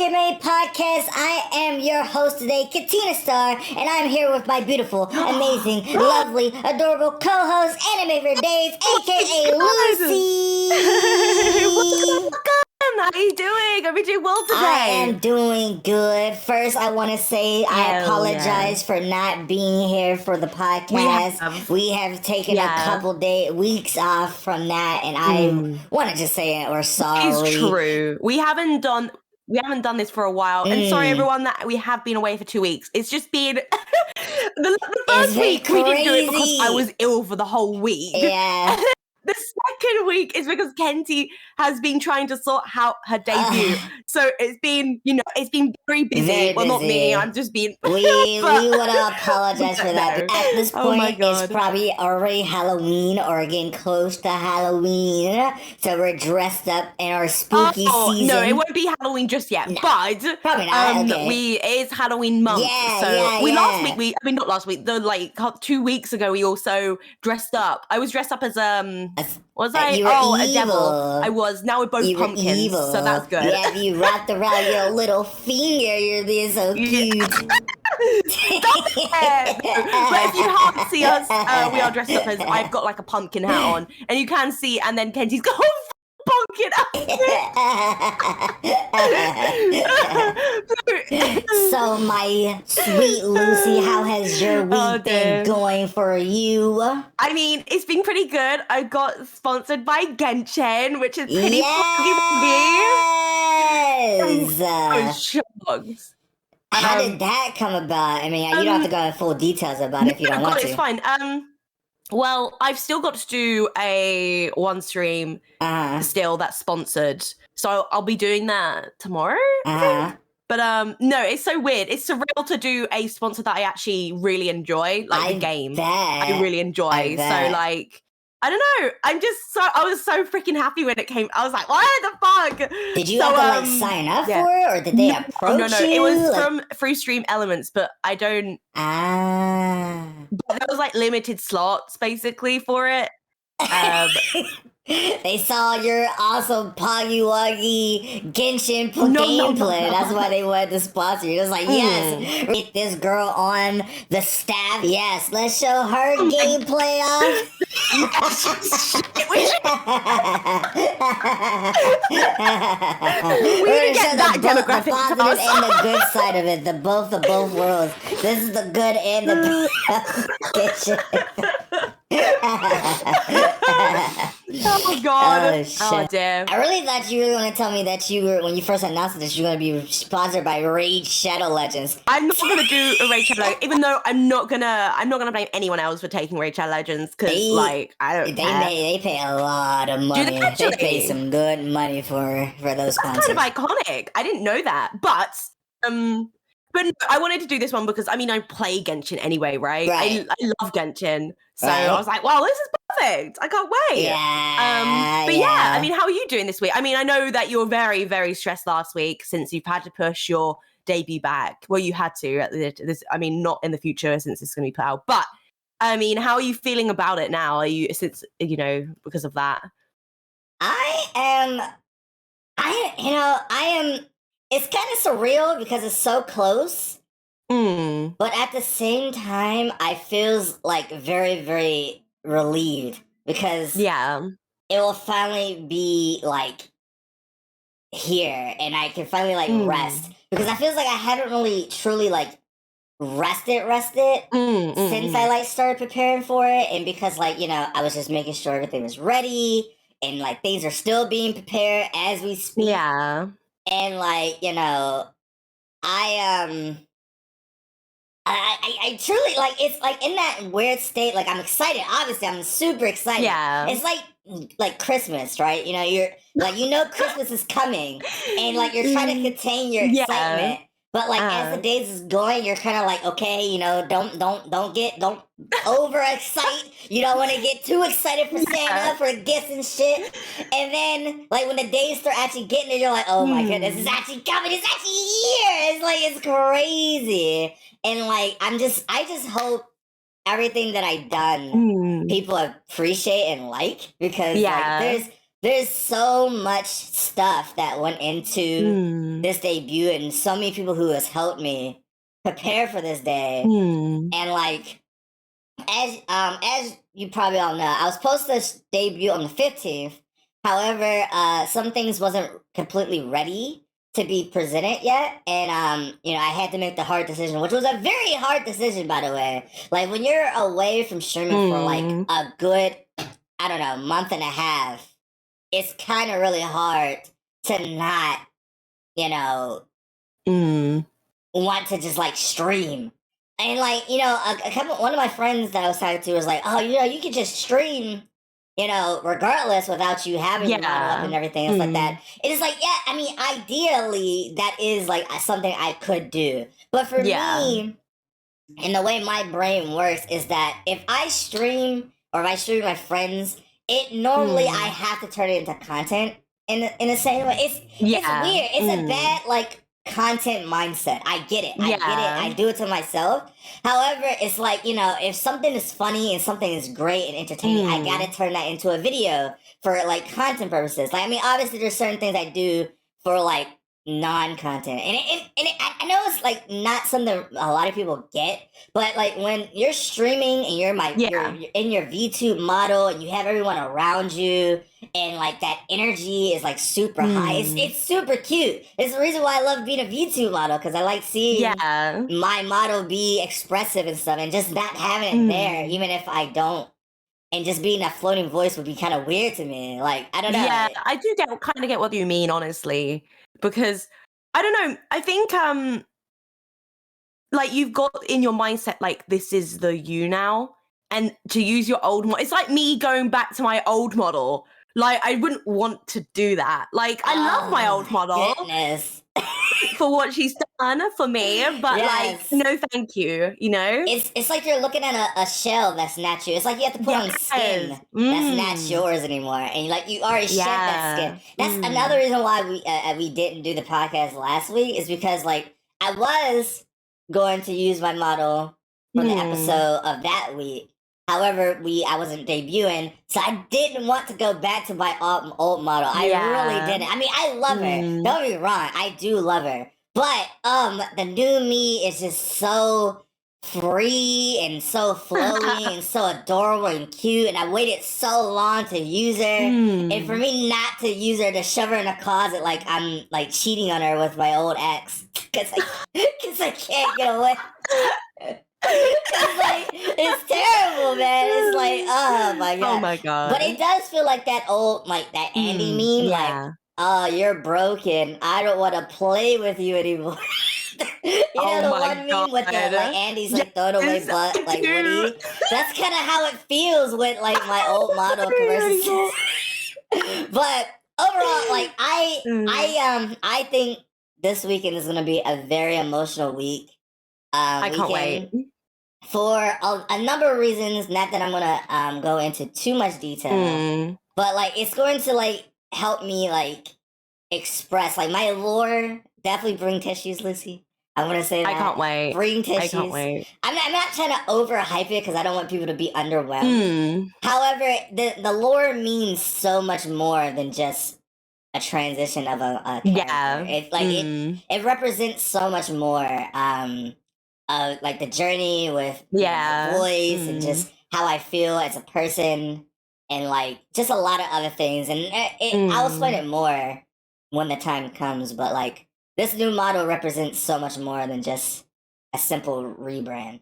Tokumei podcast. I am your host today, Kentina Star, and I'm here with my beautiful, amazing, lovely, adorable co-host, Anime for Days, aka Lucy. Welcome. How are you doing? Are we doing well today? I am doing good. First, I want to say I apologize for not being here for the podcast. We have taken a couple weeks off from that, and I want to just say we're sorry. It's true. We haven't done this for a while, and sorry everyone that we have been away for 2 weeks. It's just been the first week we didn't do it because I was ill for the whole week. Yeah. The second week is because Kenty has been trying to sort out her debut. So it's been very busy. Well, not me. I'm just being... We want to apologize for that. But at this point, it's probably already Halloween or getting close to Halloween. So we're dressed up in our spooky season. No, it won't be Halloween just yet. No, but probably not. It is Halloween month. Not last week. 2 weeks ago, we also dressed up. I was dressed up as was I? A devil. I was. Now we're both pumpkins, evil. So that's good. Yeah, you wrapped around your little finger. You're being so cute. But if you can't see us, we are dressed up as I've got like a pumpkin hat on, and you can see, and then Kenty's got pumpkin So my sweet Lucy, how has your week been going for you? I mean, it's been pretty good. I got sponsored by Genshin, which is pretty fucking Yes. I'm shocked. How did that come about? I mean, you don't have to go into full details about it if you don't want to. It's fine. Well, I've still got to do one stream still that's sponsored. So I'll be doing that tomorrow. But no, it's so weird. It's surreal to do a sponsor that I actually really enjoy, like the game. I really enjoy. So like, I don't know. I was so freaking happy when it came. I was like, what the fuck? Did you have to sign up for it, or did they approach you? No, it was from Free Stream Elements, but I don't. But there was like limited slots basically for it. They saw your awesome Pogiwagi Genshin gameplay. That's why they wanted to sponsor you. It was like, yes, get this girl on the staff. Yes, let's show her gameplay off. We didn't get that demographic. The positive and the good side of it. The both worlds. This is the good and the Genshin. Oh god! Oh, shit. Oh damn! I really thought you were going to tell me that you were, when you first announced that you were going to be sponsored by Raid Shadow Legends. I'm not going to do a Raid Shadow Legends, even though I'm not gonna blame anyone else for taking Raid Shadow Legends because I don't. They pay a lot of money. They pay some good money for those sponsors. That's kind of iconic. I didn't know that, but no, I wanted to do this one because I play Genshin anyway, right? I love Genshin. So I was like, wow, this is perfect. I can't wait. Yeah. How are you doing this week? I know that you were very, very stressed last week since you've had to push your debut back. Well, you had to at this. Not in the future since it's going to be put out. But how are you feeling about it now? Are you because of that? I am. It's kind of surreal because it's so close. But at the same time, I feel like very, very relieved because it will finally be like here and I can finally rest, because I feel like I haven't really truly rested since I started preparing for it, and because I was just making sure everything was ready and things are still being prepared as we speak. Yeah. And I truly it's in that weird state. I'm excited. Obviously, I'm super excited. Yeah. It's like Christmas, right? You're Christmas is coming, and you're trying to contain your excitement. But as the days is going, you're kind of okay, don't overexcite. You don't want to get too excited for Santa, for gifts and shit. And then when the days start actually getting there, you're like, oh my goodness, it's actually coming. It's actually here. It's crazy. And I just hope everything that I've done, people appreciate and because there's there's so much stuff that went into this debut, and so many people who has helped me prepare for this day. And like, as you probably all know, I was supposed to debut on the 15th. However, some things wasn't completely ready to be presented yet, and I had to make the hard decision, which was a very hard decision, by the way. Like, when you're away from streaming for like a good, I don't know, month and a half, it's kind of really hard to not, want to just like stream. And like, one of my friends that I was talking to was like, oh, you could just stream, regardless without you having your model up and everything. It's like that. It's like, yeah, I mean, ideally that is like something I could do. But for me, and the way my brain works is that if I stream or if I stream my friends, it normally I have to turn it into content in the same way. It's weird. It's a bad like content mindset. I get it. I get it. I do it to myself. However, it's like, if something is funny and something is great and entertaining, I gotta turn that into a video for like content purposes. Like, I mean, obviously there's certain things I do for like non-content, and I know it's like not something a lot of people get, but like when you're streaming and you're in your VTube model and you have everyone around you and like that energy is like super high, it's super cute. It's the reason why I love being a VTube model, because I like seeing my model be expressive and stuff, and just not having it there, even if I don't. And just being that floating voice would be kind of weird to me. Like, I don't know. Yeah, I do kind of get what you mean, honestly, because I don't know. I think like you've got in your mindset like this is the you now, and to use your old model. It's like me going back to my old model. Like, I wouldn't want to do that. Like, I love my old model. Goodness. For what she's done for me, but like, no thank you, It's like you're looking at a shell that's not you. It's like you have to put on skin that's not yours anymore, and you already shed that skin. That's another reason why we didn't do the podcast last week, is because like I was going to use my model for the episode of that week. However, I wasn't debuting, so I didn't want to go back to my old model. I really didn't. I mean, I love her. Don't get me wrong, I do love her. But the new me is just so free and so flowy and so adorable and cute, and I waited so long to use her. And for me not to use her, to shove her in a closet like I'm like cheating on her with my old ex, because I can't get away. It's terrible, man. It's like, oh my god. Oh my god. But it does feel like that old, like that Andy meme, like, oh, you're broken, I don't want to play with you anymore. The one meme with the like Andy's like throwing away butt like Woody. That's kind of how it feels with like my old model conversations. But overall, like I think this weekend is gonna be a very emotional week. I can't wait. For a number of reasons, not that I'm gonna go into too much detail, but like it's going to like help me like express like my lore. Definitely bring tissues, Lucy. I'm gonna say that. I can't wait. Bring tissues. I can't wait. I'm not trying to overhype it because I don't want people to be underwhelmed. However, the lore means so much more than just a transition of a character. Yeah. It's like it represents so much more. Like the journey with my voice and just how I feel as a person, and like just a lot of other things. And I'll explain it more when the time comes. But like this new model represents so much more than just a simple rebrand.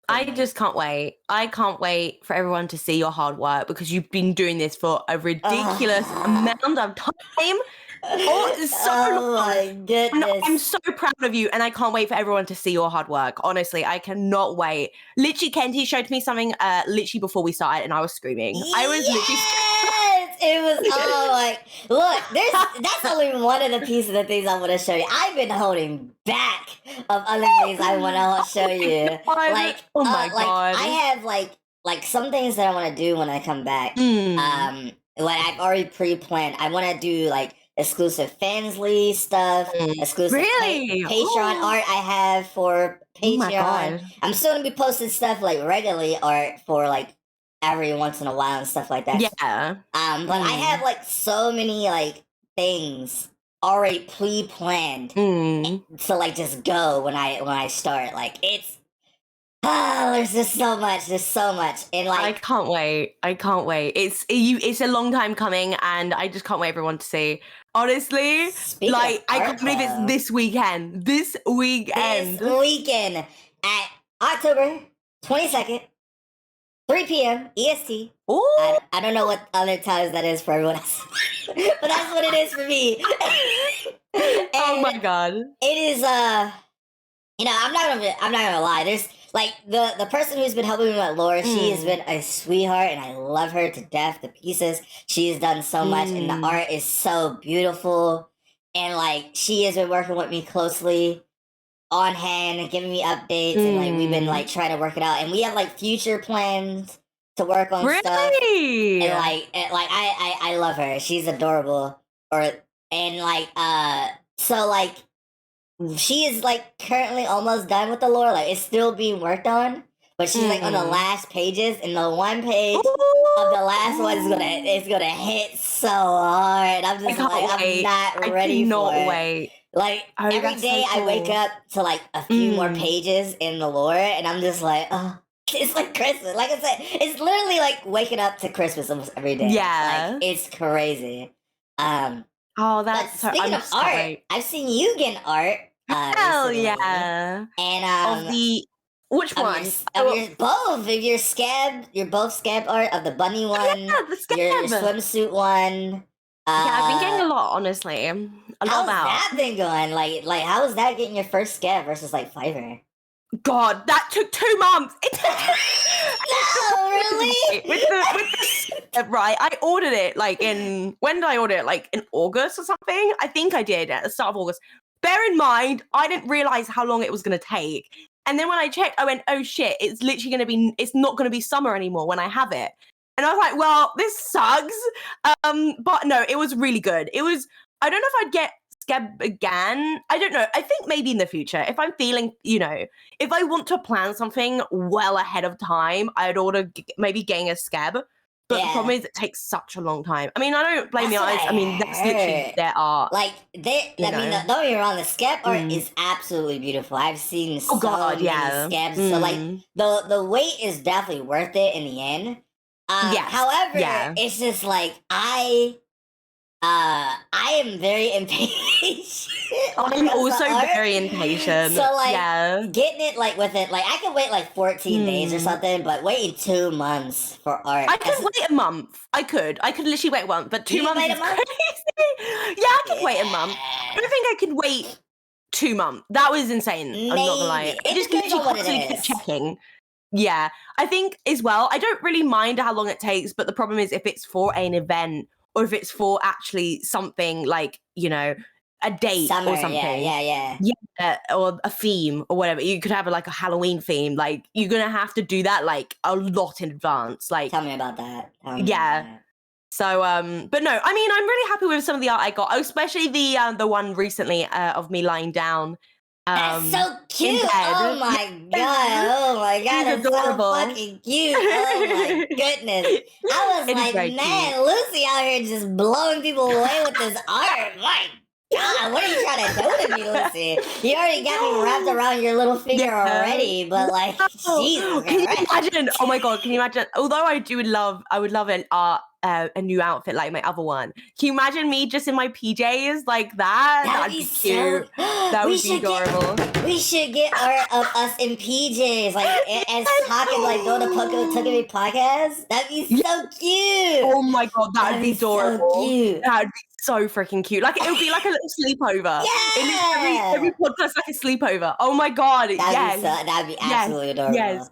I just can't wait. I can't wait for everyone to see your hard work, because you've been doing this for a ridiculous amount of time. My goodness. I'm so proud of you, and I can't wait for everyone to see your hard work. Honestly, I cannot wait. Literally, Kenty showed me something literally before we started, and I was screaming. I was literally screaming. It was like, look, that's only one of the pieces of things I want to show you. I've been holding back of other things I want to show you. Like, oh my god, I have like some things that I want to do when I come back. What I've already pre-planned. I want to do like exclusive Fansly stuff, exclusive Patreon art I have for Patreon. I'm still gonna be posting stuff like regularly art for like every once in a while and stuff like that. Yeah. But I have like so many like things already pre-planned to like just go when I start. Like it's there's just so much. There's so much. And like I can't wait. It's a long time coming, and I just can't wait for everyone to see. Honestly, I can't believe it's this weekend. This weekend at October 22nd, 3 p.m. EST. Oh, I don't know what other times that is for everyone else, but that's what it is for me. Oh my god! It is I'm not gonna lie. There's like the person who's been helping me with lore. She has been a sweetheart, and I love her to death, to pieces. She has done so much, and the art is so beautiful. And like she has been working with me closely, on hand, and giving me updates, and like we've been like trying to work it out, and we have like future plans to work on stuff. And like I love her. She's adorable. So like. She is like currently almost done with the lore. Like it's still being worked on, but she's like on the last pages, and the one page of the last one is gonna hit so hard. I'm just like I'm not ready for it. Wait. Like every day I wake up to like a few more pages in the lore, and I'm just like, oh, it's like Christmas. Like I said, it's literally like waking up to Christmas almost every day. Yeah, like it's crazy. Oh, that's so. Speaking of art, I've seen you get art. Hell recently. yeah! And of the which one? Both of your scab, both scab art of the bunny one, the scab. Your swimsuit one. Yeah, I've been getting a lot, honestly. How's that been going? Like, how was that getting your first scab versus like Fiverr? God, that took 2 months. No, really? with the right, I ordered it like when did I order it? Like in August or something? I think I did at the start of August. Bear in mind, I didn't realize how long it was going to take. And then when I checked, I went, oh shit, it's literally it's not going to be summer anymore when I have it. And I was like, well, this sucks. But no, it was really good. I don't know if I'd get scab again. I don't know. I think maybe in the future, if I'm feeling, if I want to plan something well ahead of time, I'd order maybe getting a scab. But the problem is it takes such a long time. I mean, I don't blame you. I mean, that's literally their art. Like, don't get me wrong, the scab art is absolutely beautiful. I've seen so many scabs. So, like, the wait is definitely worth it in the end. However, it's just like, I am very impatient. I'm also very impatient. So like getting it like with it, like I could wait like 14 days or something, but waiting 2 months for art. I could wait a month. I could literally wait 1 month, but 2 months is crazy. Yeah, I could wait a month. I don't think I could wait 2 months. That was insane. Maybe. I'm not gonna lie. I just literally constantly keep checking. Yeah, I think as well. I don't really mind how long it takes, but the problem is if it's for an event. Or if it's for actually something like, a date or something. Yeah, or a theme or whatever. You could have like a Halloween theme. Like, you're going to have to do that like a lot in advance. Like, tell me about that. So, but no, I mean, I'm really happy with some of the art I got, especially the one recently of me lying down. That's so cute. Oh my god. That's adorable. So fucking cute. Oh my goodness. I was like, man, cute. Lucy out here just blowing people away with this art. My god, what are you trying to do to me, Lucy? You already got me wrapped around your little finger already, but like, Jesus. Can you imagine? Oh my god, can you imagine? Although I would love an art. A new outfit like my other one. Can you imagine me just in my PJs like that? That'd be cute. That would be adorable. We should get art of us in PJs, like as talking like doing the Tokumei podcast. That'd be so cute. Oh my god, that'd be adorable. So cute. That'd be so freaking cute. Like it would be like a little sleepover. Yeah. Every podcast like a sleepover. Oh my god. That'd be absolutely adorable. Yes.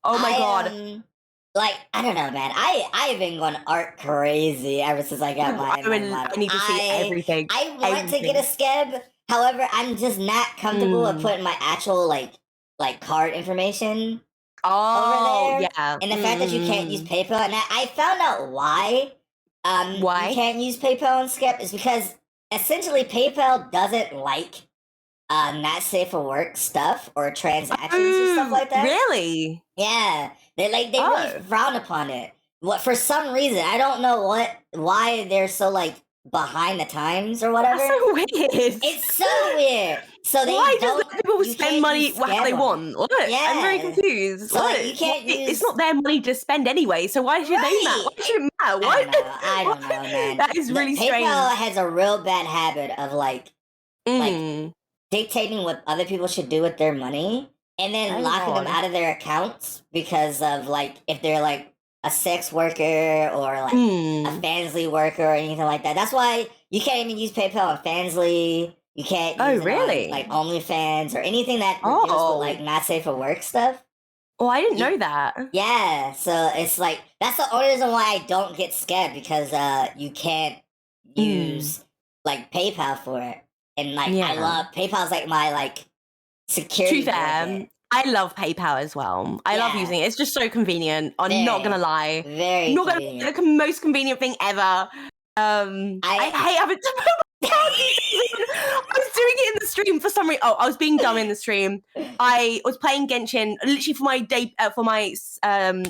Oh my god. Like, I don't know, man. I've been going art crazy ever since I got my I need to see everything. I want to get a scab. However, I'm just not comfortable with putting my actual like card information over there. Yeah. And the fact that you can't use PayPal, and I found out why. You can't use PayPal on scab is because essentially PayPal doesn't like not safe for work stuff or transactions and stuff like that. Really? Yeah. They really frown upon it. what for some reason I don't know why they're so like behind the times or whatever. That's so weird. It's so weird. So they why don't. Just let people spend money how they want? What? Yeah. I'm very confused. So what? Like, you can't use. It's not their money to spend anyway. So why should they matter? Why should it matter? What? I don't know, man. That is really strange. PayPal has a real bad habit of like dictating what other people should do with their money, and then locking them out of their accounts because of like if they're like a sex worker or like a Fansly worker or anything like that. That's why you can't even use PayPal on Fansly. You can't use it on, like OnlyFans or anything that deals with like not safe for work stuff. Oh, I didn't know that. Yeah, so it's like that's the only reason why I don't get scammed because you can't use like PayPal for it. And like I love PayPal's like my like security. Too fair. I love PayPal as well. I love using it. It's just so convenient. I'm not gonna lie. Very not convenient. Gonna be the most convenient thing ever. I hate having to put my card details in. I was doing it in the stream for some reason. Oh, I was being dumb in the stream. I was playing Genshin literally for my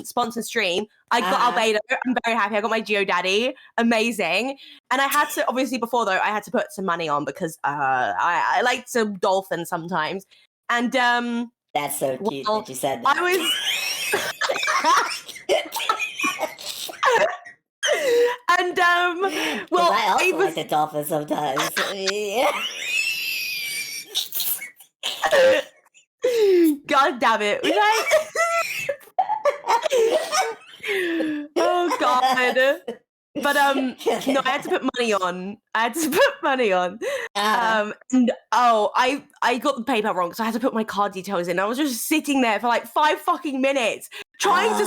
sponsored stream. I got Albedo. I'm very happy. I got my GeoDaddy. Amazing. And I had to, obviously before though, I had to put some money on because I like to dolphin sometimes. And that's so cute that you said that. I was and well, I also like to dolphin sometimes. God damn it! Oh God! But no, I had to put money on. And I got the PayPal wrong, so I had to put my card details in. I was just sitting there for like 5 fucking minutes trying to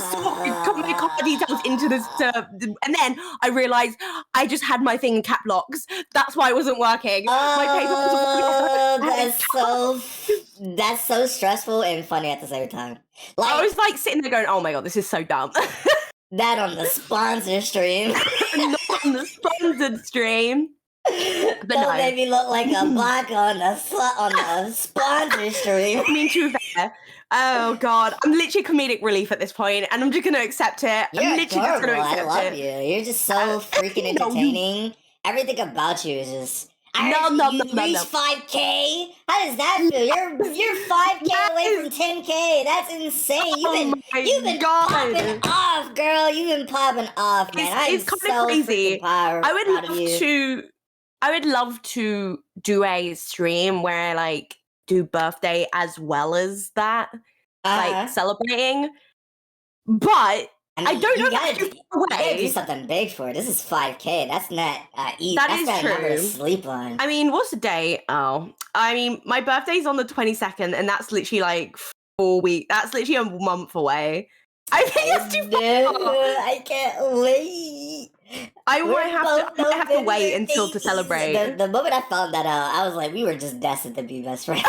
put my card details into this, and then I realized I just had my thing in cap locks. That's why it wasn't working. My PayPal wasn't working. That's so stressful and funny at the same time. Like, I was like sitting there going, "Oh my God, this is so dumb." That on the sponsor stream. Not on the sponsored stream. But don't make me look like a block on the sponsor stream. I mean, to be fair, oh God, I'm literally comedic relief at this point, and I'm just gonna accept it. You're I'm literally adorable. just gonna accept it. I love you. You're just so freaking entertaining. Everything about you is just. No. 5K? How does that feel? You're 5K away from 10K. That's insane. You've been popping off, girl. You've been popping off, man. It's kind of crazy. I would love to do a stream where I like do birthday as well as that, like celebrating. But I don't know. You gotta do something big for it. This is 5K. That's not easy. That's not true. Number to sleep on. I mean, what's the date? Oh, I mean, my birthday's on the 22nd, and that's literally like 4 weeks. That's literally a month away. I think it's too far. I can't wait. I might have to wait until to celebrate. The moment I found that out, I was like, we were just destined to be best friends.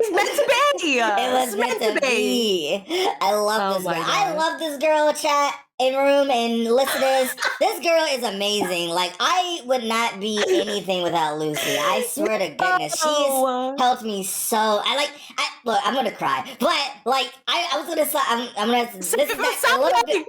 It's meant to be. It was meant to be. I love this girl. I love this girl, chat in room and listeners. This girl is amazing. Like, I would not be anything without Lucy. I swear to goodness, she's helped me so. Look, I'm gonna cry, but like, I was gonna say, I'm gonna. This is a little bit.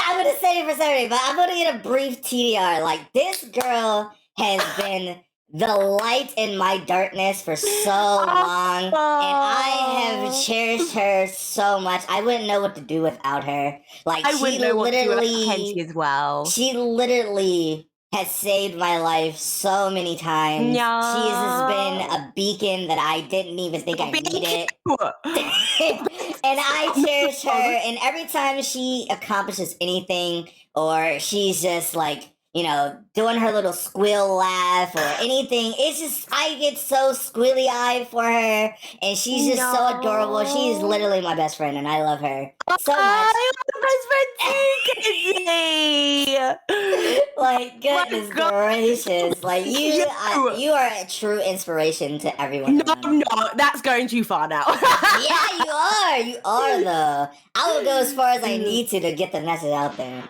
I'm gonna say it for Saturday, but I'm gonna get a brief TDR. Like, this girl has been the light in my darkness for so long, and I have cherished her so much. I wouldn't know what to do without her. Like, I wouldn't know what to do without Kenty as well. She literally has saved my life so many times. Yeah. She has been a beacon that I didn't even think I needed. And I cherish her, and every time she accomplishes anything, or she's just like, you know, doing her little squeal laugh or anything. It's just, I get so squealy-eyed for her, and she's just so adorable. She is literally my best friend, and I love her so much. I love best friend too, Like, goodness gracious. Like, you are a true inspiration to everyone. No, that's going too far now. Yeah, you are, though. I will go as far as I need to get the message out there.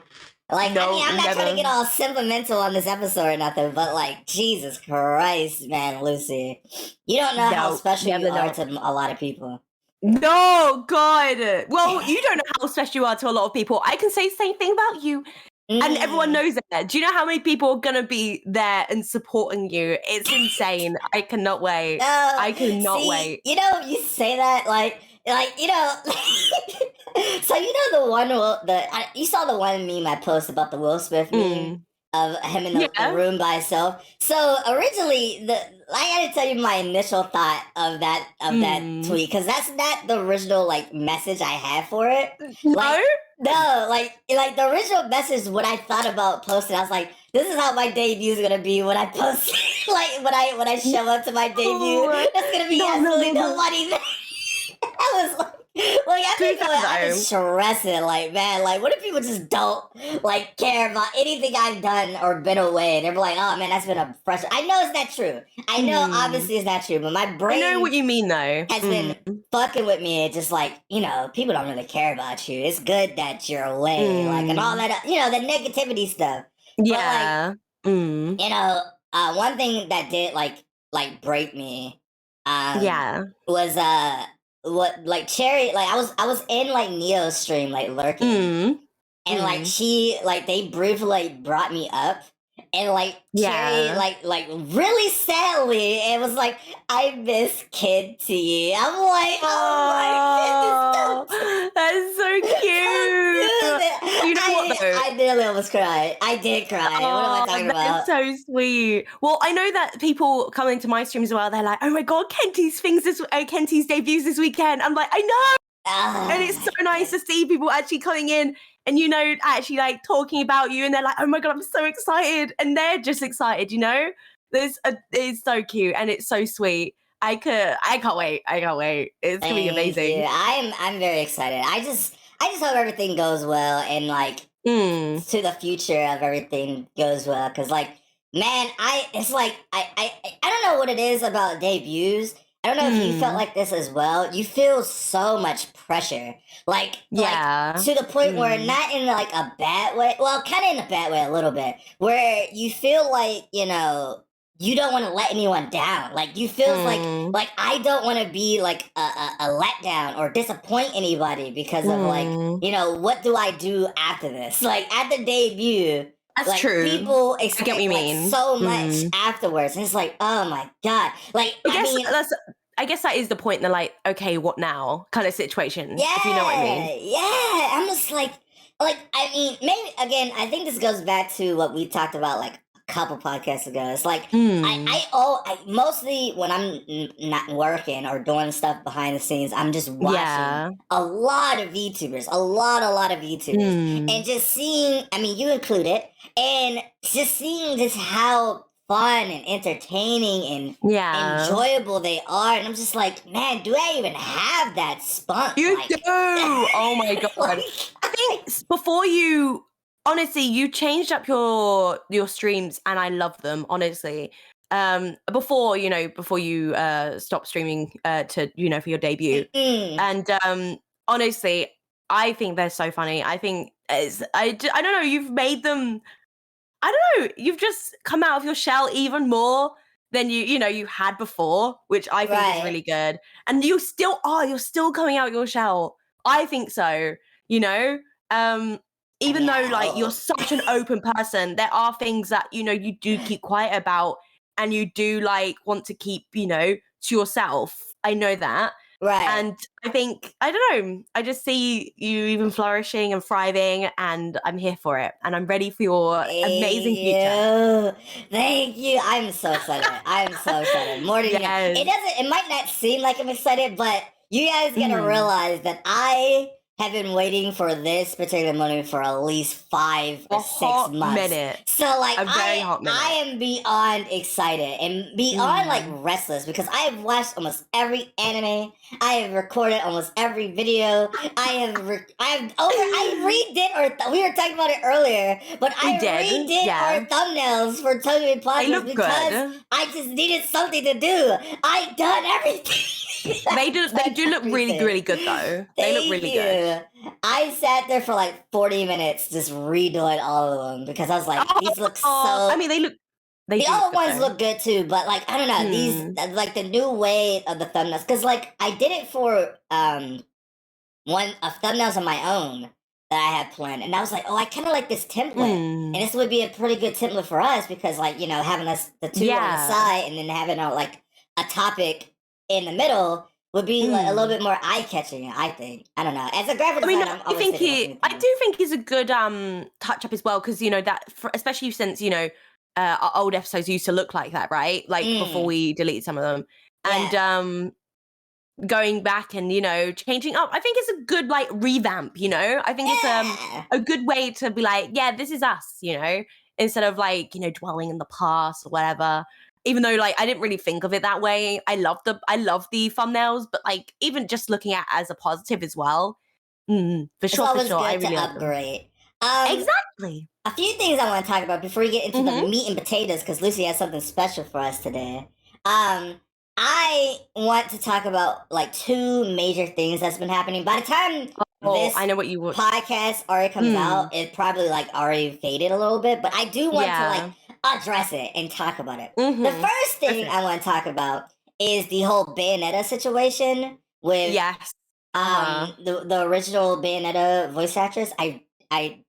Like, I mean, I'm not trying to get all sentimental on this episode or nothing, but like, Jesus Christ, man, Lucy. You don't know how special you are to a lot of people. No, God. Well, you don't know how special you are to a lot of people. I can say the same thing about you. And everyone knows that. Do you know how many people are going to be there and supporting you? It's insane. I cannot wait. I cannot wait. You know, you say that you know. So you know the one you saw the one meme I posted about the Will Smith meme of him in the room by himself. So originally, I got to tell you my initial thought of that tweet, because that's not the original like message I had for it. No. No, like the original message, when I thought about posting, I was like, this is how my debut is gonna be when I post, like when I show up to my debut. That's gonna be absolutely nobody there. I was I think I've been stressing, like, man, like, what if people just don't like care about anything I've done or been away, and they're like, oh man, that's been a frustrating. I know it's not true. I know obviously it's not true, but my brain, I know what you mean though, has been fucking with me. It's just like, you know, people don't really care about you. It's good that you're away, like, and all that, you know, the negativity stuff. Yeah. But like, you know, one thing that did like break me, was what, like, Cherry, like, I was in like Neo's stream, like, lurking, and like she, like, they briefly like brought me up, and like Cherry, like really sadly, it was like, I miss Kid T. I'm like, oh my goodness, that's so cute. You know what though? I nearly almost cried. I did cry. What am I talking about? That's so sweet. Well, I know that people coming to my stream as well, they're like, oh my God, Kenty's debuts this weekend. I'm like, I know. And it's so nice to see people actually coming in and, you know, actually like talking about you, and they're like, oh my God, I'm so excited. And they're just excited, you know? It's so cute and it's so sweet. I can't wait. I can't wait. It's gonna be amazing. I'm very excited. I just hope everything goes well, and like to the future of everything goes well. Cause like, man, it's like I don't know what it is about debuts. I don't know if you felt like this as well. You feel so much pressure, like to the point where, not in like a bad way. Well, kind of in a bad way a little bit, where you feel like, you know, you don't want to let anyone down. Like, you feel like I don't want to be like a letdown or disappoint anybody because of like, you know, what do I do after this? Like, at the debut, that's like, true. People expect like so much afterwards, and it's like, oh my God. Like, I guess that is the point. They're like, okay, what now? Kind of situation. Yeah, if you know what I mean. Yeah, I'm just like I mean, maybe again, I think this goes back to what we talked about like a couple podcasts ago. It's like I mostly, when I'm not working or doing stuff behind the scenes, I'm just watching a lot of VTubers, a lot of VTubers, and just seeing. I mean, you included, and just seeing just how fun and entertaining and enjoyable they are, and I'm just like, man, do I even have that spunk? You do. Oh my God. Like, I think before you, honestly, you changed up your streams, and I love them, honestly. Before you stopped streaming to, you know, for your debut, and honestly, I think they're so funny. I think I don't know, you've made them. I don't know, you've just come out of your shell even more than you had before, which I think is really good. And you're still coming out your shell. I think so, you know? Even though like you're such an open person, there are things that, you know, you do keep quiet about, and you do like want to keep, you know, to yourself. I know that. Right. And I think, I don't know, I just see you even flourishing and thriving, and I'm here for it. And I'm ready for your amazing future. Thank you. I'm so excited. I'm so excited. More than it might not seem like I'm excited, but you guys gotta realize that I have been waiting for this particular moment for at least 5 or 6 months. So like, I am beyond excited and beyond like restless, because I have watched almost every anime. I have recorded almost every video. I redid we were talking about it earlier, but I redid our thumbnails for Tokumei podcast because I just needed something to do. I've done everything. They do look really, really good though. They look really good. I sat there for like 40 minutes just redoing all of them because I was like, these look so. I mean, they look They The do old look good, ones though. look good too, but like I don't know these like the new way of the thumbnails because like I did it for one of thumbnails of my own that I had planned, and I was like, oh, I kind of like this template, and this would be a pretty good template for us because like having us the two on the side and then having a topic in the middle would be like a little bit more eye catching. I think I don't know. As a graphic designer, I'm always thinking I do think he's a good touch up as well because that especially since our old episodes used to look like that, right? Like before we deleted some of them, and going back and changing up, I think it's a good like revamp. I think it's a good way to be like, yeah, this is us. Instead of like dwelling in the past or whatever. Even though like I didn't really think of it that way, I love the thumbnails, but like even just looking at it as a positive as well. For sure, always good I really to like them. upgrade. Exactly. A few things I want to talk about before we get into the meat and potatoes, because Lucy has something special for us today. I want to talk about like two major things that's been happening. By the time this I know what you would. podcast already comes out, it probably like already faded a little bit, but I do want to like address it and talk about it. The first thing I want to talk about is the whole Bayonetta situation with the original Bayonetta voice actress. I think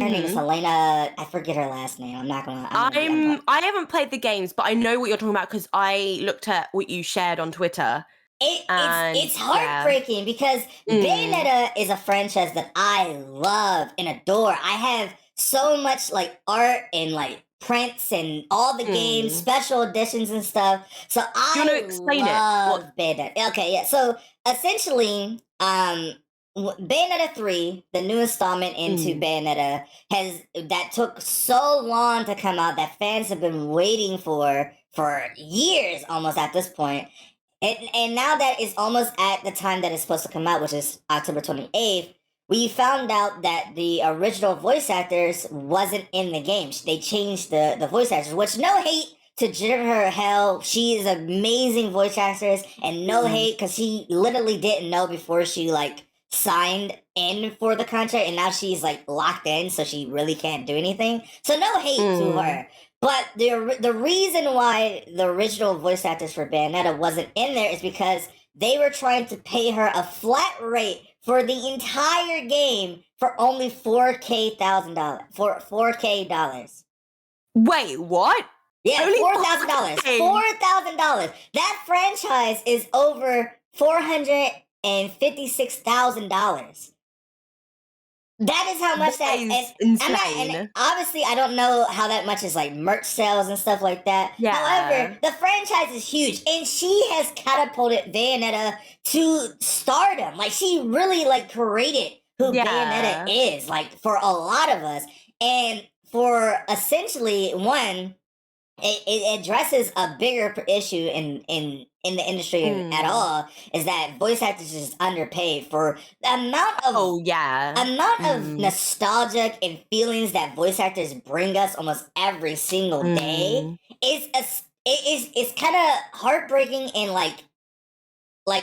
her name is Helena. I forget her last name. I'm not gonna. I haven't played the games, but I know what you're talking about because I looked at what you shared on Twitter. It's heartbreaking because Bayonetta is a franchise that I love and adore. I have so much like art and like prints and all the games, special editions and stuff. So I want to explain love Bayonetta. Okay, yeah. So essentially, Bayonetta 3, the new installment into Bayonetta, that took so long to come out that fans have been waiting for years almost at this point. And now that it's almost at the time that it's supposed to come out, which is October 28th, we found out that the original voice actors wasn't in the game. They changed the voice actors, which no hate to Jennifer Hell. She is an amazing voice actress, and no hate because she literally didn't know before she like signed in for the contract, and now she's like locked in, so she really can't do anything. So no hate to her. But the reason why the original voice actors for Bayonetta wasn't in there is because they were trying to pay her a flat rate for the entire game for only $4K dollars. Wait, what? Yeah, only $4,000. $4,000. That franchise is over $456,000. That is how much that is insane. And obviously, I don't know how that much is like merch sales and stuff like that. Yeah. However, the franchise is huge, and she has catapulted Bayonetta to stardom. Like she really like created who Bayonetta is, like for a lot of us, and for essentially one. It addresses a bigger issue in the industry at all, is that voice actors is underpaid for the amount of nostalgic and feelings that voice actors bring us almost every single day. It's kind of heartbreaking and like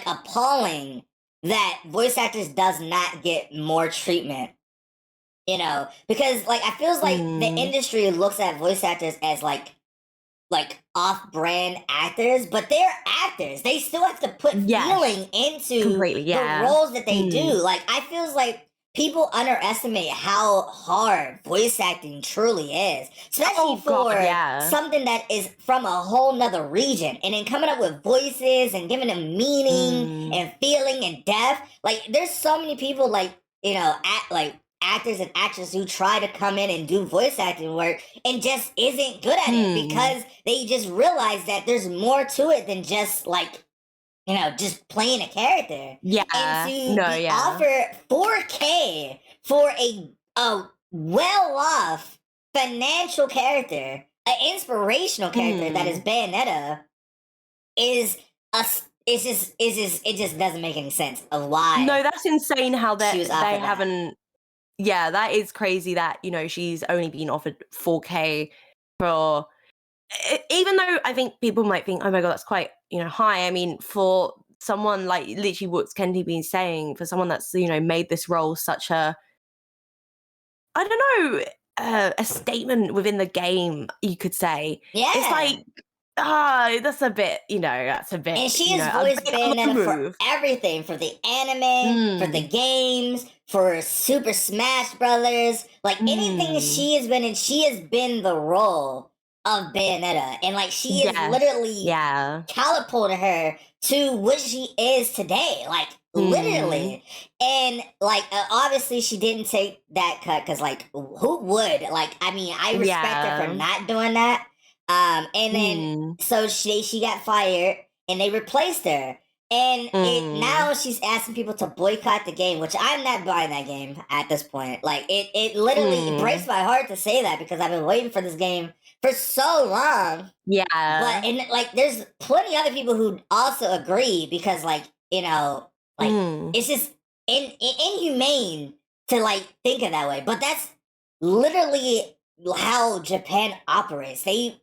appalling that voice actors does not get more treatment. Because like I feels like the industry looks at voice actors as like off-brand actors, but they're actors. They still have to put feeling into the roles that they do. Like I feels like people underestimate how hard voice acting truly is, especially for something that is from a whole nother region, and then coming up with voices and giving them meaning and feeling and depth. Like there's so many people actors and actresses who try to come in and do voice acting work and just isn't good at it because they just realize that there's more to it than just just playing a character. Yeah. And to offer 4K for a well-off financial character, an inspirational character that is Bayonetta, it just doesn't make any sense of why. No, that's insane how they haven't. Yeah, that is crazy that, she's only been offered 4K for, even though I think people might think, oh my God, that's quite, high. I mean, for someone like literally what's Kenty been saying, for someone that's, made this role such a, I don't know, a statement within the game, you could say. Yeah. It's like, that's a bit, that's a bit. And she has voiced Bayonetta for everything, for the anime, for the games, for Super Smash Brothers, like anything she has been in, she has been the role of Bayonetta, and like she has literally catapulted her to what she is today, like literally. And like obviously she didn't take that cut because like who would? Like I mean, I respect her for not doing that. And then so she got fired and they replaced her. And now she's asking people to boycott the game, which I'm not buying that game at this point. Like it literally breaks my heart to say that because I've been waiting for this game for so long. Yeah. But and like there's plenty other people who also agree because like, it's just inhumane to like think of that way. But that's literally how Japan operates. They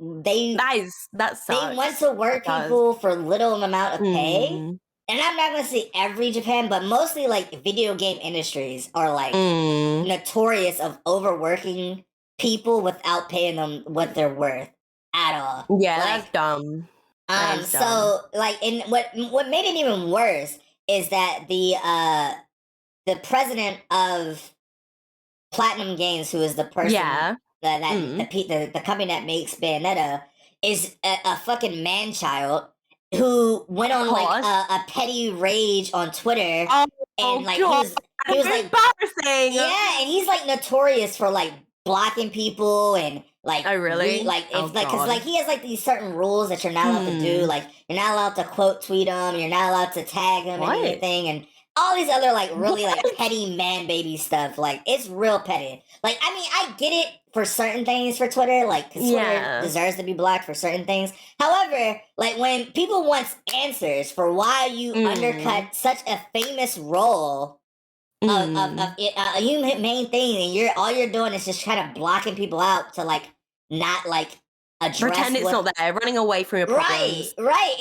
that sucks. They want to work people for little amount of pay. And I'm not gonna say every Japan, but mostly like video game industries are like notorious of overworking people without paying them what they're worth at all. Yeah, like, that's dumb. So like, and what made it even worse is that the president of Platinum Games, who is the person the company that makes Bayonetta, is a fucking man child who went on like a petty rage on Twitter, and like God. he was like embarrassing. Yeah, and he's like notorious for like blocking people and like really because like he has like these certain rules that you're not allowed to do. Like you're not allowed to quote tweet him, you're not allowed to tag him and anything, and all these other like really like petty man baby stuff. Like it's real petty. Like I mean, I get it for certain things for Twitter, like because Twitter deserves to be blocked for certain things. However, like when people want answers for why you undercut such a famous role of a humane thing, and all you're doing is just trying to blocking people out to like not like address pretend it's not there, running away from your problems. Right.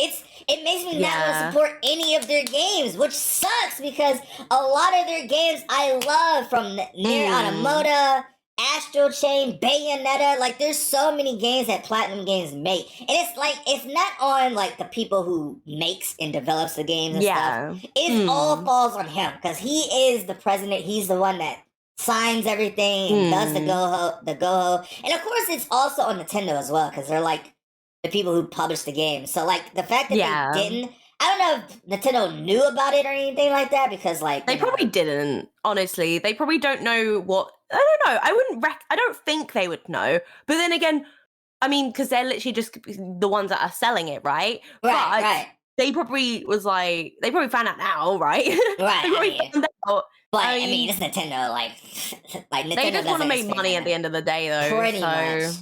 It makes me not want to support any of their games, which sucks because a lot of their games I love, from Nier Automata, Astral Chain, Bayonetta. Like there's so many games that Platinum Games make, and it's like it's not on like the people who makes and develops the games and stuff. It all falls on him because he is the president. He's the one that signs everything and does the go-ho. And of course, it's also on Nintendo as well because they're like the people who publish the game. So like the fact that they didn't, I don't know if Nintendo knew about it or anything like that because like they probably didn't. Honestly, they probably don't know what. I don't know. I don't think they would know. But then again, I mean, because they're literally just the ones that are selling it, right? Right. They probably found out now, right? Right. They probably found out. But I mean, it's Nintendo. Like Nintendo they just want to make money at the end of the day, though. Pretty much.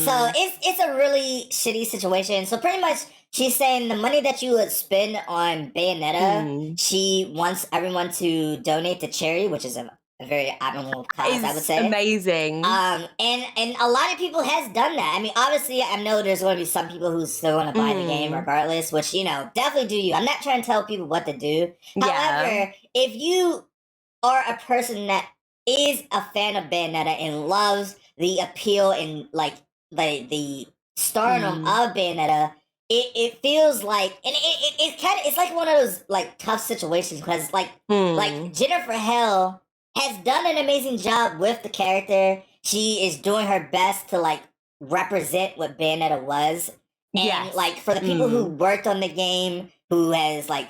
So it's a really shitty situation. So pretty much, she's saying the money that you would spend on Bayonetta, she wants everyone to donate to charity, which is a very admirable cause, I would say. Amazing. And a lot of people has done that. I mean, obviously, I know there's going to be some people who still want to buy the game regardless, which definitely do you. I'm not trying to tell people what to do. However, if you are a person that is a fan of Bayonetta and loves the appeal and like the stardom of Bayonetta, it feels like, and it's like one of those like tough situations because like Jennifer Hale has done an amazing job with the character. She is doing her best to like represent what Bayonetta was, and like for the people who worked on the game, who has like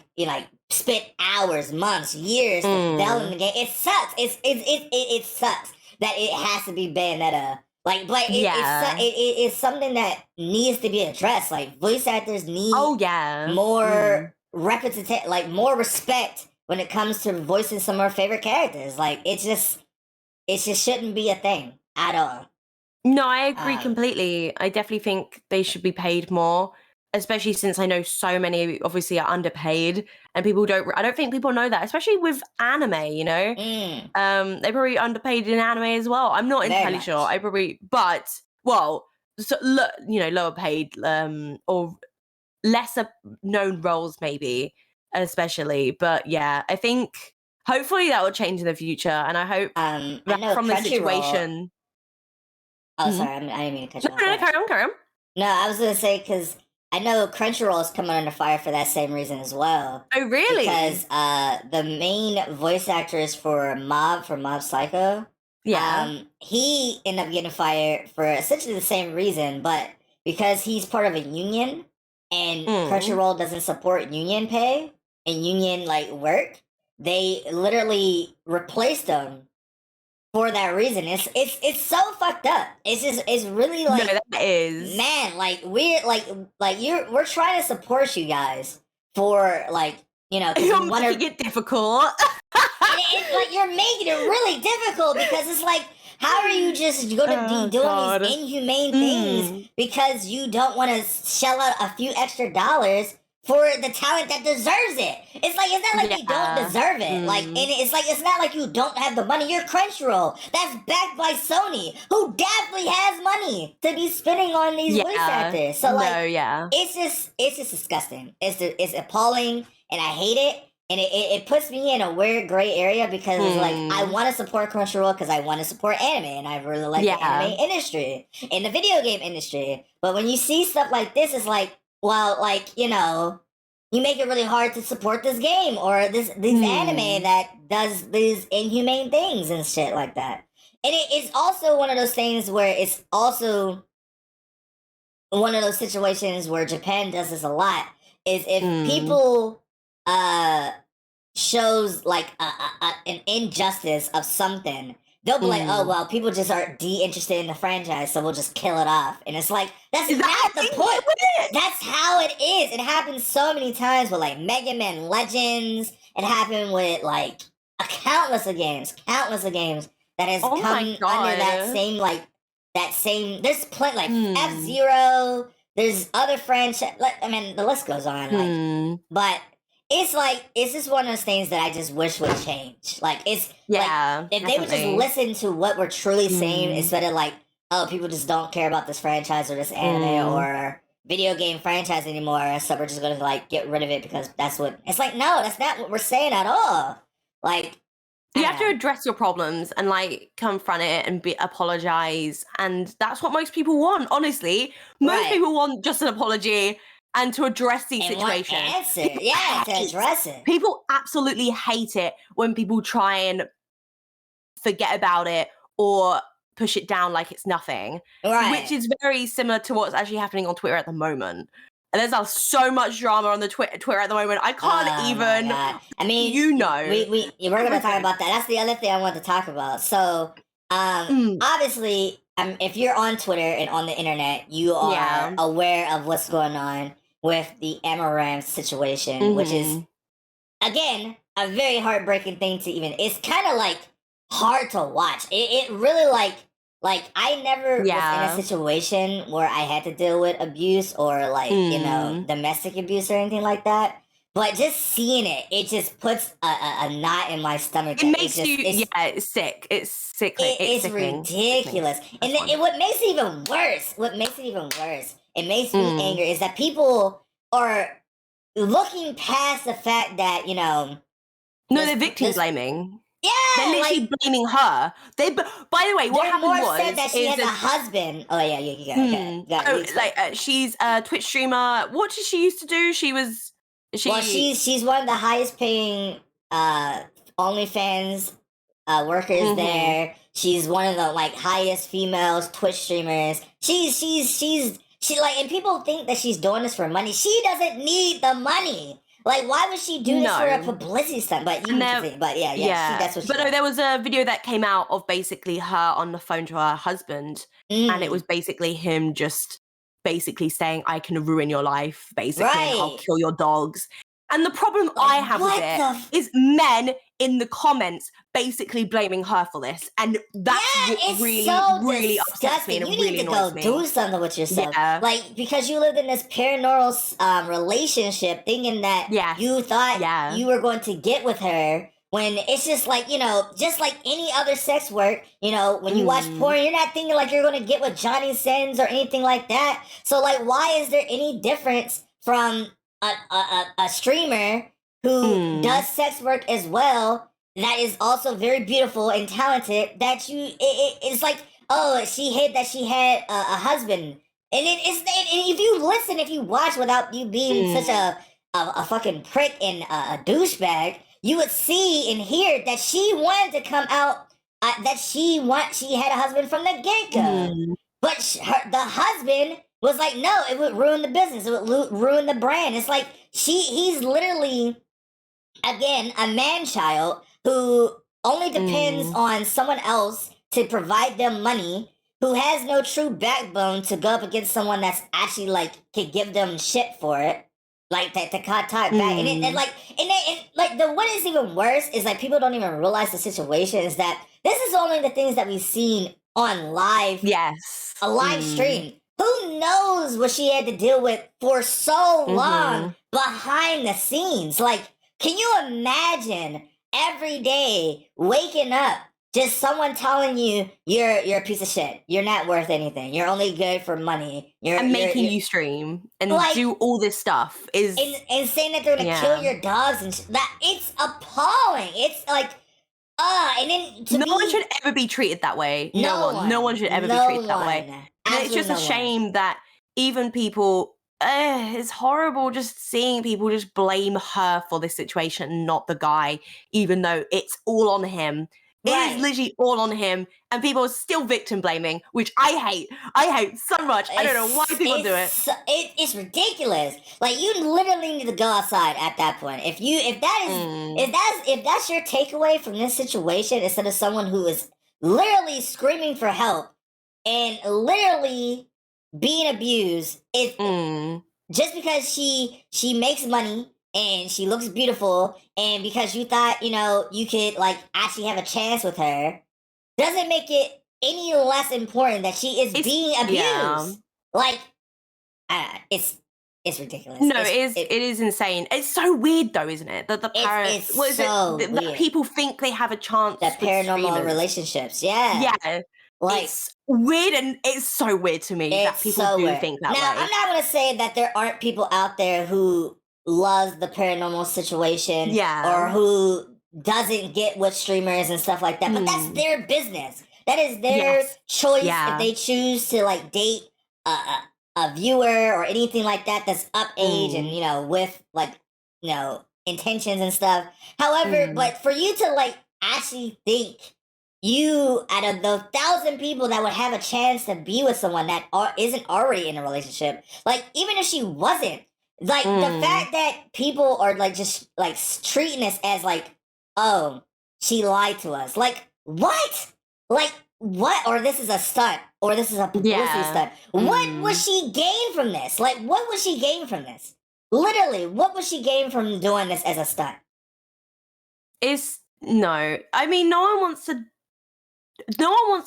spent hours, months, years developing the game. It sucks. It sucks that it has to be Bayonetta. Like, but it's something that needs to be addressed. Like, voice actors need more more respect when it comes to voicing some of our favorite characters. Like, it just shouldn't be a thing at all. No, I agree completely. I definitely think they should be paid more, especially since I know so many obviously are underpaid, and I don't think people know that, especially with anime, they probably underpaid in anime as well. I'm not entirely sure. Lower paid, or lesser known roles maybe, especially. But yeah, I think hopefully that will change in the future, and I hope that from the situation. Oh, sorry, I didn't mean to cut you off. No, carry on. No, I was gonna say because I know Crunchyroll is coming under fire for that same reason as well. Oh, really? Because the main voice actress for Mob Psycho, he ended up getting fired for essentially the same reason, but because he's part of a union and Crunchyroll doesn't support union pay and union like work, they literally replaced him for that reason. It's so fucked up. It's really like, no, that is, man, like we're trying to support you guys for like, you know, you're making it difficult. it's like you're making it really difficult because it's like, how are you just gonna be doing these inhumane things because you don't want to shell out a few extra dollars for the talent that deserves it? It's like, it's not like you don't deserve it. Like, and it's like, it's not like you don't have the money. You're Crunchyroll. That's backed by Sony, who definitely has money to be spending on these voice actors. So like, it's just disgusting. It's appalling, and I hate it. And it puts me in a weird gray area because it's like, I want to support Crunchyroll because I want to support anime, and I really like the anime industry and the video game industry. But when you see stuff like this, it's like, well, like, you know, you make it really hard to support this game or these anime that does these inhumane things and shit like that. And it's also one of those things where it's also one of those situations where Japan does this a lot, is if people shows like an injustice of something, they'll be like, oh, well, people just are de-interested in the franchise, so we'll just kill it off. And it's like, that's not the point. That's how it is. It happens so many times with like Mega Man Legends. It happened with like countless of games that has come under that same, there's plenty, like F-Zero, there's other franchise, I mean, the list goes on, like, but it's like, it's just one of those things that I just wish would change. Like, it's like, if they would just listen to what we're truly saying instead of like, oh, people just don't care about this franchise or this anime or video game franchise anymore, so we're just gonna like get rid of it because that's what it's like. No, that's not what we're saying at all. Like, you have to address your problems and like confront it and apologize, and that's what most people want. Honestly, most people want just an apology and to address these situations. To address it. People absolutely hate it when people try and forget about it or push it down like it's nothing, which is very similar to what's actually happening on Twitter at the moment. And there's so much drama on the Twitter at the moment. I can't even. I mean, you know, we're going to talk about that. That's the other thing I wanted to talk about. So, obviously, if you're on Twitter and on the internet, you are aware of what's going on with the Amaranth situation, which is, again, a very heartbreaking thing to even. It's kind of like hard to watch. It really like I never was in a situation where I had to deal with abuse or like, you know, domestic abuse or anything like that. But just seeing it, it just puts a knot in my stomach. It makes it's sick. It's sick. It's ridiculous. And what makes it even worse, it makes me angry, is that people are looking past the fact that, you know... No, they're victim blaming. Yeah, they're literally blaming her. By the way, what happened was said that she has a husband. Oh yeah, you got it. She's a Twitch streamer. What did she used to do? She's one of the highest paying OnlyFans workers there. She's one of the like highest females Twitch streamers. She like, and people think that she's doing this for money. She doesn't need the money. Like, why would she do this for a publicity stunt? But that's what she no, there was a video that came out of basically her on the phone to her husband, and it was basically him just basically saying, I can ruin your life, basically, and I'll kill your dogs. And the problem I have with it is men in the comments basically blaming her for this. And that's what really upsets me and it really annoys me. You need to go do something with yourself. Yeah. Like, because you lived in this paranormal relationship thinking that you thought you were going to get with her, when it's just like, you know, just like any other sex work, you know, when you watch porn, you're not thinking like you're going to get with Johnny Sins or anything like that. So, like, why is there any difference from a streamer who does sex work as well, that is also very beautiful and talented, that it's like, oh, she hid that she had a husband. And if you watch without you being such a fucking prick and a douchebag, you would see and hear that she wanted to come out, that she had a husband from the get go. But the husband was like, no, it would ruin the business. It would ruin the brand. It's like he's literally, again, a man child who only depends on someone else to provide them money, who has no true backbone to go up against someone that's actually like could give them shit for it, like that to talk back. And what is even worse is like people don't even realize the situation is that this is only the things that we've seen on live, a live stream. Who knows what she had to deal with for so long behind the scenes? Like, can you imagine every day waking up, just someone telling you you're a piece of shit, you're not worth anything, you're only good for money, and making you stream and like, do all this stuff is and saying that they're gonna kill your dogs and that it's appalling. It's like and then no one should ever be treated that way. No one should ever be treated that way. And it's just a shame that even people, it's horrible just seeing people just blame her for this situation and not the guy, even though it's all on him. It is literally all on him, and people are still victim blaming, which I hate. I hate so much. I don't know why people do it. It's ridiculous. Like, you literally need to go outside at that point. If that's your takeaway from this situation, instead of someone who is literally screaming for help and literally being abused, just because she makes money and she looks beautiful, and because you thought, you could like actually have a chance with her, doesn't make it any less important that she is being abused. Yeah. Like, it's ridiculous. No, it is insane. It's so weird though, isn't it? That the parents, that people think they have a chance. That paranormal relationships, yeah. Like, it's weird, and it's so weird to me that people do think that way. Now, I'm not gonna say that there aren't people out there who loves the paranormal situation, or who doesn't get with streamers and stuff like that, but that's their business. That is their choice. If they choose to like date a viewer or anything like that that's up age and with like intentions and stuff. However, but for you to like actually think you, out of the 1,000 people that would have a chance to be with someone that isn't already in a relationship, like even if she wasn't, like the fact that people are like just like treating this as like, oh, she lied to us. Like, what? Like, what? Or this is a stunt, or this is a publicity stunt. What would she gain from this? Like, what would she gain from this? Literally, what would she gain from doing this as a stunt? I mean, no one wants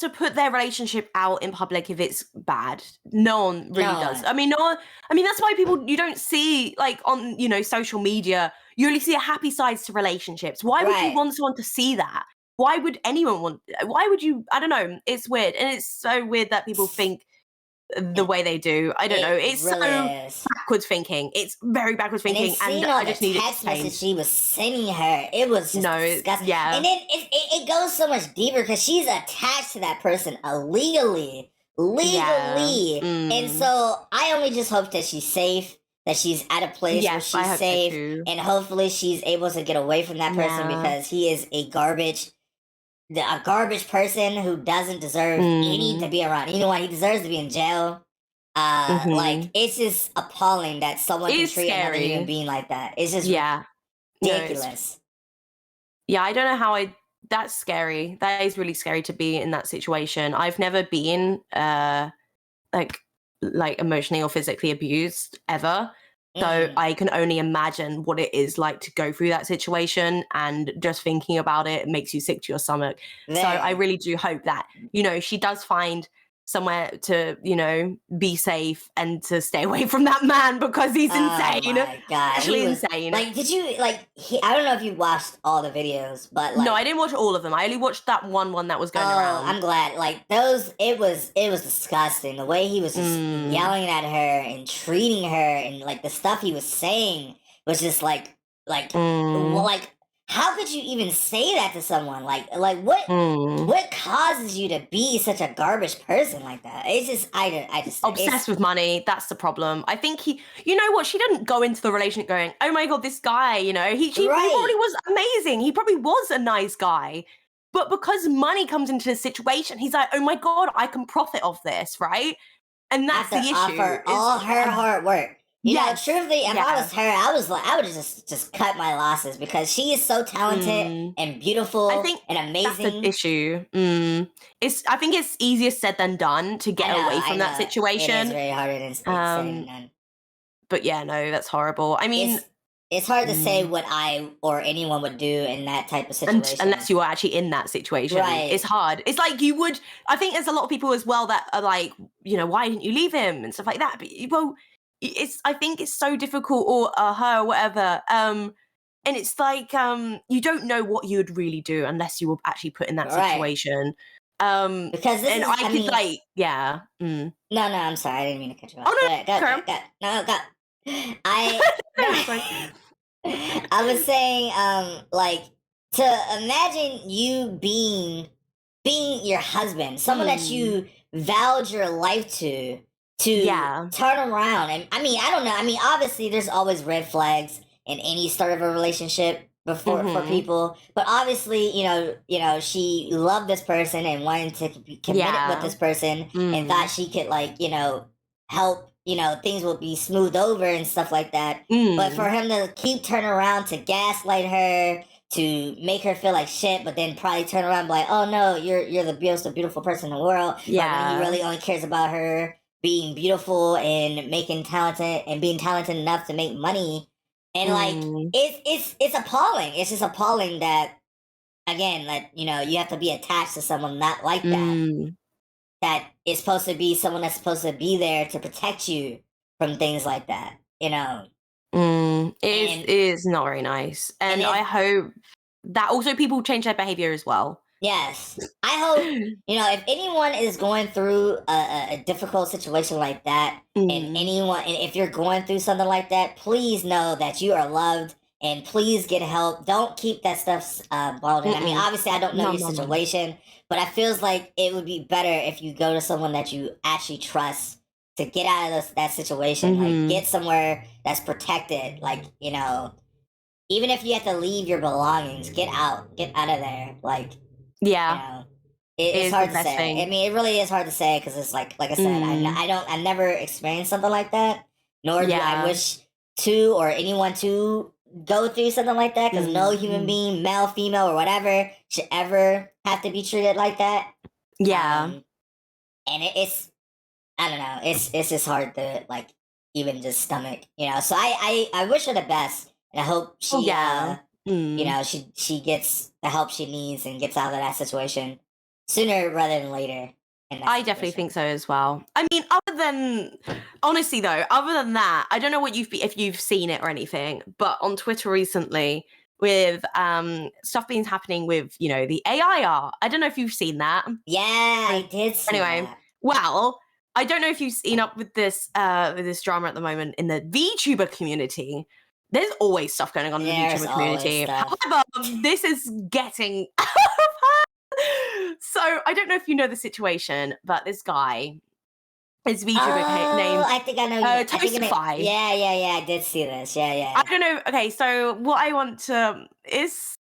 to put their relationship out in public if it's bad. No one really does. I mean, that's why you don't see, like, on, social media, you only see a happy sides to relationships. Why would you want someone to see that? Why would anyone why would you? I don't know. It's weird. And it's so weird that people think the way they do. I don't know. It's really so backwards thinking. It's very backwards thinking. And I just need it to change. The text message she was sending her, it was just disgusting. Yeah. And then it goes so much deeper because she's attached to that person illegally. And so I only just hope that she's safe, that she's at a place where she's safe, and hopefully she's able to get away from that person because he is a garbage person who doesn't deserve any to be around. You know what? He deserves to be in jail. Like, it's just appalling that someone can treat another human being like that. It's just ridiculous. I don't know how that's scary. That is really scary to be in that situation. I've never been like emotionally or physically abused ever. So I can only imagine what it is like to go through that situation, and just thinking about it makes you sick to your stomach. So I really do hope that, she does find somewhere to, be safe and to stay away from that man, because he's insane. Oh my God. Actually insane. Like, did you, I don't know if you watched all the videos, but no, I didn't watch all of them. I only watched that one that was going around. I'm glad. Like, it was disgusting. The way he was just yelling at her and treating her, and like the stuff he was saying was just like how could you even say that to someone? Like what causes you to be such a garbage person like that? It's just I just obsessed with money. That's the problem. I think you know what? She didn't go into the relationship going, "Oh my god, this guy." You know, he probably was amazing. He probably was a nice guy, but because money comes into the situation, he's like, "Oh my god, I can profit off this," right? And that's the issue. Offer all her hard work. You know, truthfully, if I was her, I would just cut my losses because she is so talented and beautiful and amazing. That's the issue. I think it's easier said than done to get away from that situation. It is very harder than said than done. But yeah, no, that's horrible. I mean, it's hard to say what I or anyone would do in that type of situation. Unless you are actually in that situation. Right. It's hard. It's like you would, I think there's a lot of people as well that are like, you know, why didn't you leave him and stuff like that? But, well, I think it's so difficult, or her or whatever. And it's like, you don't know what you would really do unless you were actually put in that situation. Because this I could like, yeah. No, I'm sorry. I didn't mean to cut you off. Oh, no, go. I was saying, like, to imagine you being your husband, someone that you vowed your life to turn around. And I mean, I don't know. I mean, obviously there's always red flags in any start of a relationship for people, but obviously, you know, she loved this person and wanted to be committed with this person and thought she could, like, you know, help, you know, things will be smoothed over and stuff like that. But for him to keep turning around to gaslight her, to make her feel like shit, but then probably turn around and be like, oh no, you're the most beautiful person in the world. Yeah. But he really only cares about her being beautiful and being talented enough to make money. And like it's appalling. It's just appalling that, again, like, you know, you have to be attached to someone not like that. That is supposed to be someone that's supposed to be there to protect you from things like that, you know. It is not very nice. And I hope that also people change their behavior as well. Yes. I hope, you know, if anyone is going through a difficult situation like that, and if you're going through something like that, please know that you are loved and please get help. Don't keep that stuff bottled in. I mean, obviously, I don't know your situation, but it feels like it would be better if you go to someone that you actually trust to get out of that situation. Like, get somewhere that's protected. Like, you know, even if you have to leave your belongings, get out of there. Like, yeah, you know, it's hard to say. I mean, it really is hard to say because it's like I said, I never experienced something like that, nor do I wish to or anyone to go through something like that, because no human being, male, female, or whatever, should ever have to be treated like that. Yeah, and it's, I don't know, it's just hard to, like, even just stomach, you know. So I wish her the best, and I hope she you know, she gets the help she needs and gets out of that situation sooner rather than later. I definitely think so as well. I mean, honestly though, other than that, I don't know if you've seen it or anything, but on Twitter recently with stuff being happening with, you know, the AI art. I don't know if you've seen that. Yeah, I did see that. Well, I don't know if you've seen up with this drama at the moment in the VTuber community. There's always stuff going on in the VTuber community. However, this is getting out of hand. So I don't know if you know the situation, but this guy, his VTuber name, I think I know. Tokumei. Yeah, I did see this. Yeah. I don't know. Okay, so what I want to it's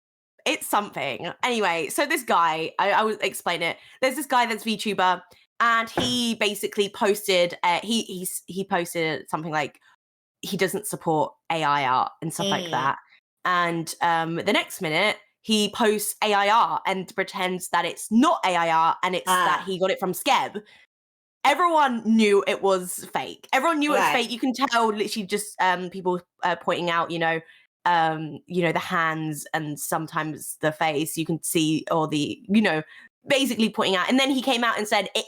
something. Anyway, so this guy, I will explain it. There's this guy that's VTuber, and he basically posted. He posted something like, he doesn't support AI art and stuff like that. And the next minute, he posts AI art and pretends that it's not AI art and it's that he got it from Skeb. Everyone knew it was fake. Everyone knew it was fake. You can tell literally just people pointing out, you know, the hands and sometimes the face. You can see, or the, you know, basically pointing out. And then he came out and said, it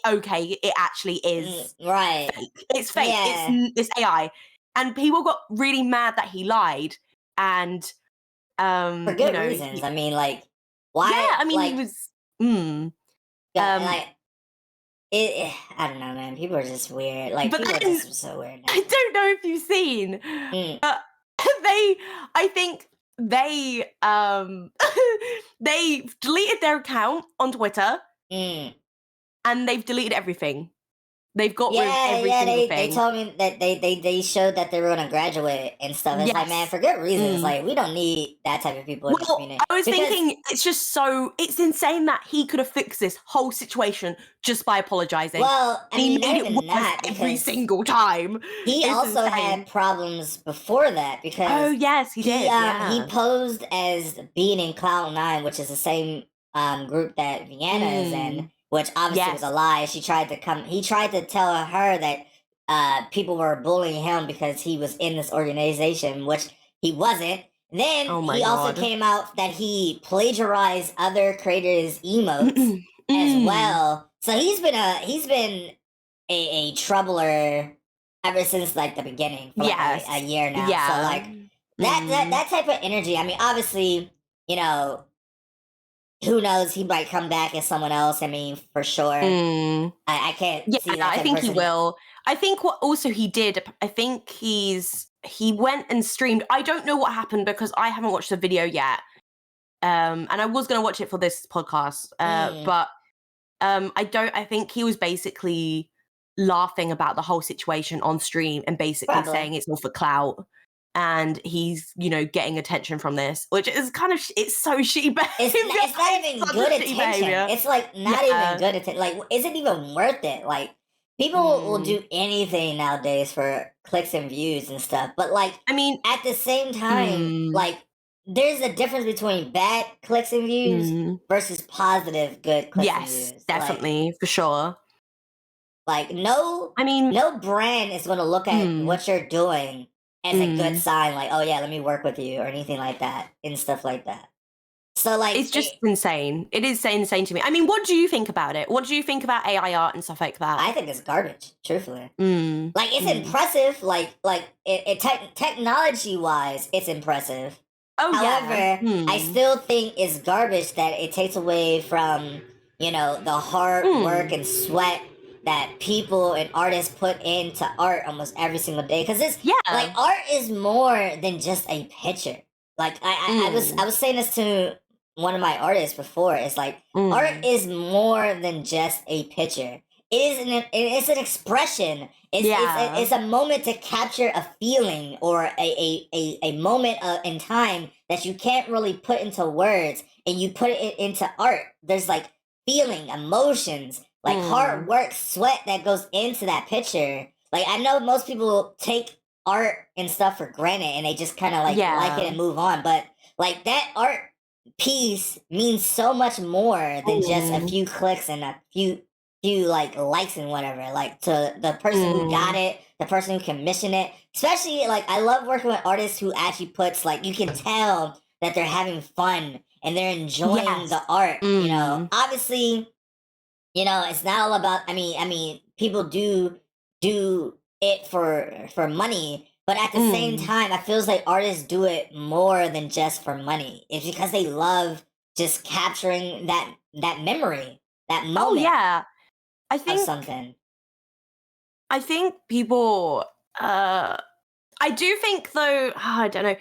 actually is fake. It's fake. Yeah. It's AI. And people got really mad that he lied, and for good reasons. I mean, like, why? Yeah, I mean, like, he was. Like, I don't know, man. People are just weird. Like, people are just so weird now. I don't know if you've seen. I think they they deleted their account on Twitter and they've deleted everything. They've got rid of every single thing. They told me that they showed that they were gonna graduate and stuff. It's like, man, for good reasons. Like, we don't need that type of people in the community. I was thinking it's just it's insane that he could have fixed this whole situation just by apologizing. Well, I mean, he made it worse every single time. He also had problems before that because he did. He posed as being in Cloud9, which is the same group that Vienna is in. Which obviously was a lie. He tried to tell her that people were bullying him because he was in this organization, which he wasn't. Then he also came out that he plagiarized other creators' emotes as well. So he's been a troubler ever since like the beginning for like a year now. Yeah. So like that type of energy. I mean, obviously, you know, who knows? He might come back as someone else. I mean, for sure. I can't see that. I think he will. I think what also he did, I think he went and streamed. I don't know what happened because I haven't watched the video yet. And I was going to watch it for this podcast. But I think he was basically laughing about the whole situation on stream and basically saying it's all for clout. And he's, you know, getting attention from this, which is kind of, it's so shitty behavior. It's not even good attention. Behavior. It's like not even good attention. Like, is it even worth it? Like, people will do anything nowadays for clicks and views and stuff. But like, I mean, at the same time, like, there's a difference between bad clicks and views versus positive good clicks and views. Yes, definitely, like, for sure. Like, no brand is going to look at what you're doing as a good sign, like, oh yeah, let me work with you or anything like that and stuff like that. So like, it's just insane. It is insane to me. I mean, what do you think about it? What do you think about AI art and stuff like that? I think it's garbage, truthfully. Like, it's impressive. Like technology wise, it's impressive. However, I still think it's garbage that it takes away from, you know, the hard work and sweat that people and artists put into art almost every single day. Because it's like, art is more than just a picture. Like, I was saying this to one of my artists before. It's like, art is more than just a picture. It's an expression. It's a moment to capture a feeling or a moment in time that you can't really put into words, and you put it into art. There's like feeling, emotions, like hard work, sweat that goes into that picture. Like, I know most people take art and stuff for granted and they just kind of like it and move on. But like, that art piece means so much more than just a few clicks and a few like likes and whatever. Like, to the person who got it, the person who commissioned it. Especially, like, I love working with artists who actually puts, like, you can tell that they're having fun and they're enjoying the art. You know, obviously, you know, it's not all about. I mean, people do it for money, but at the same time, I feels like artists do it more than just for money. It's because they love just capturing that memory, that moment. Oh yeah, I think something. I think people. I do think though. I don't know.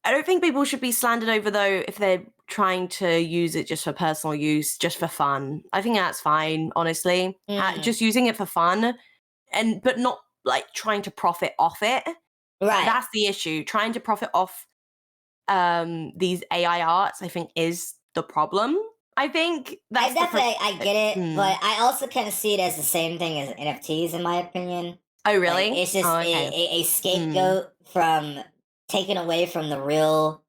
I don't think people should be slandered over though if they're trying to use it just for personal use, just for fun. I think that's fine, honestly. Just using it for fun, but not like trying to profit off it. Right. That's the issue. Trying to profit off these AI arts, I think, is the problem. I think that's I get it, but I also kind of see it as the same thing as NFTs, in my opinion. Oh, really? Like, it's just a scapegoat from taken away from the real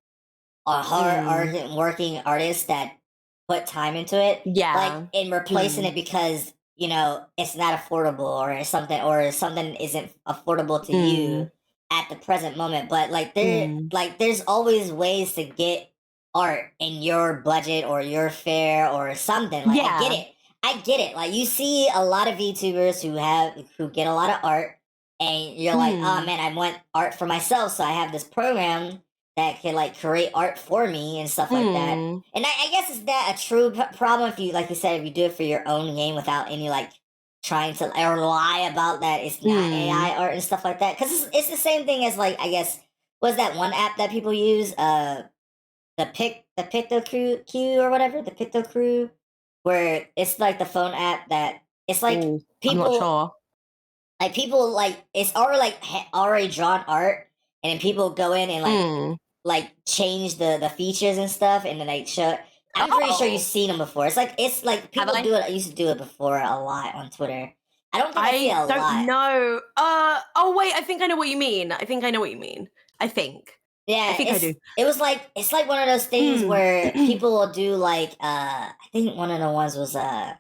hard working artists that put time into it. Yeah. Like, in replacing it because, you know, it's not affordable or something isn't affordable to you at the present moment. But like, there's always ways to get art in your budget or your fare or something. Like, I get it. Like, you see a lot of VTubers who get a lot of art, and you're like, oh man, I want art for myself, so I have this program that can like create art for me and stuff like that. And I guess is that a true problem if you, like you said, if you do it for your own game without any like trying to lie about that it's not AI art and stuff like that? Because it's the same thing as like, I guess, what's that one app that people use? The Picto Q or whatever, the Picto Crew, where it's like the phone app that it's like Ooh, I'm not people sure. like people like it's already like already drawn art, and then people go in and like change the features and stuff, and then they show. I'm pretty sure you've Oh, seen them before. It's like have people I? do it. I used to do it before a lot on Twitter. I don't think I see it I a don't lot. know. Oh wait, I think I know what you mean. I think I know what you mean. I think. I Yeah, think I do. it's like one of those things Mm. where people will do like I think one of the ones was I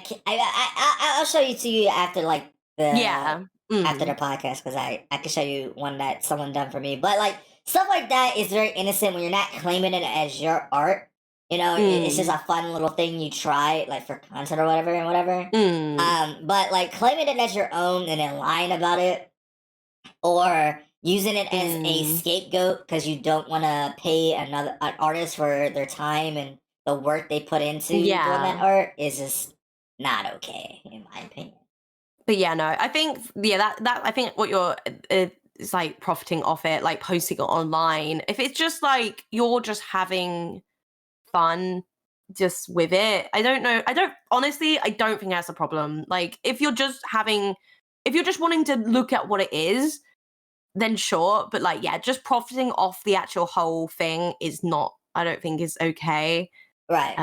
can I'll show you to you after like the Yeah. after the Mm. podcast because I can show you one that someone done for me. But like stuff like that is very innocent when you're not claiming it as your art. You know, it's just Mm. a fun little thing you try like for content or whatever and whatever. Mm. But like claiming it as your own and then lying about it or using it as a Mm. scapegoat because you don't want to pay an artist for their time and the work they put into doing that Yeah. art is just not okay in my opinion. But yeah, no, I think that I think what you're is like profiting off it, like posting it online. If it's just like you're just having fun just with it, I don't know. I don't think that's a problem. Like if you're just wanting to look at what it is, then sure. But like, yeah, just profiting off the actual whole thing is not, I don't think is okay. Right.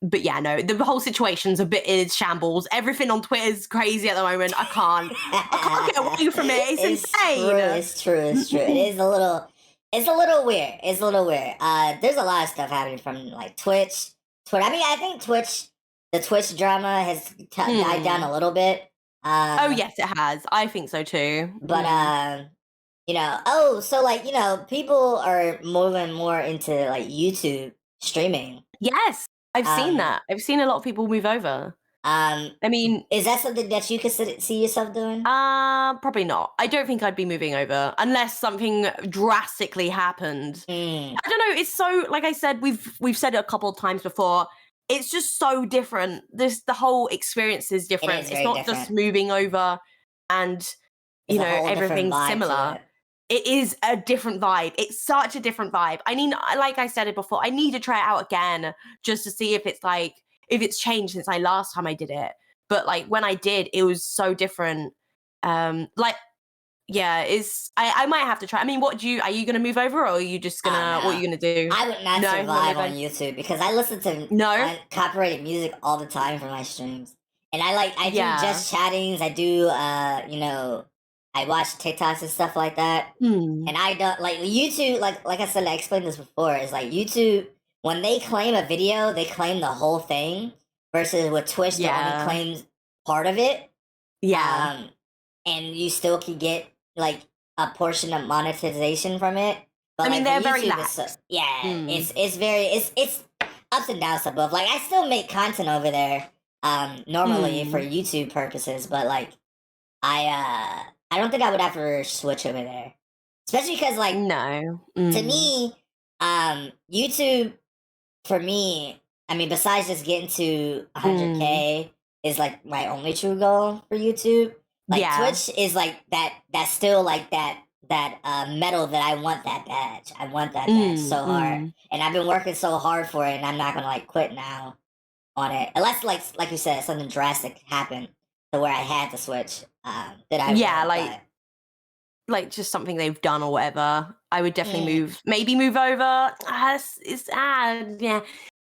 But yeah, no, the whole situation's a bit in shambles. Everything on Twitter is crazy at the moment. I can't get away from it. It's insane. It's true. It's a little weird. It's a little weird. There's a lot of stuff happening from like Twitter. I mean, I think the Twitch drama has died down a little bit. Oh yes, it has. I think so too. But you know, oh, so like, you know, people are moving more into like YouTube streaming. Yes, I've seen Um, that. I've seen a lot of people move over. um, I mean, is that something that you could see yourself doing? probably not. I don't think I'd be moving over unless something drastically happened. Mm, I don't know. It's so, like I said, we've said it a couple of times before. It's just so different. The whole experience is it different. is It's very not just different. moving over and It's a whole different everything's vibe to similar. it. It is a different vibe. It's such a different vibe. I mean, like I said it before, I need to try it out again just to see if it's changed since last time I did it. But like when I did, it was so different. Like yeah, I might have to try. I mean, are you gonna move over or are you just Oh gonna what are no. you gonna do? I would not No, not survive on moving. YouTube because I listen to No? copyrighted music all the time for my streams. And I do Yeah. just chattings, I do you know, I watch TikToks and stuff like that. Hmm. And I don't like YouTube, like I said, I explained this before, is like YouTube, when they claim a video, they claim the whole thing versus with Twitch that only Yeah. claims part of it. Yeah. Um and you still can get like a portion of monetization from it. But I mean, like for they're very YouTube, it's lax. yeah, Hmm. it's very it's ups and downs above. Like I still make content over there, normally for Hmm. YouTube purposes, but like I don't think I would ever switch over there, especially because like No. to Mm. me, YouTube for me, I mean, besides just getting to Mm. 100K is like my only true goal for YouTube. Like Yeah. Twitch is like that's still like that medal that I want that badge. I want that badge Mm. so hard. Mm. And I've been working so hard for it and I'm not gonna like quit now on it. Unless like you said, something drastic happened to where I had to switch. That I Yeah, will, but just something they've done or whatever. I would definitely maybe move over. Yeah.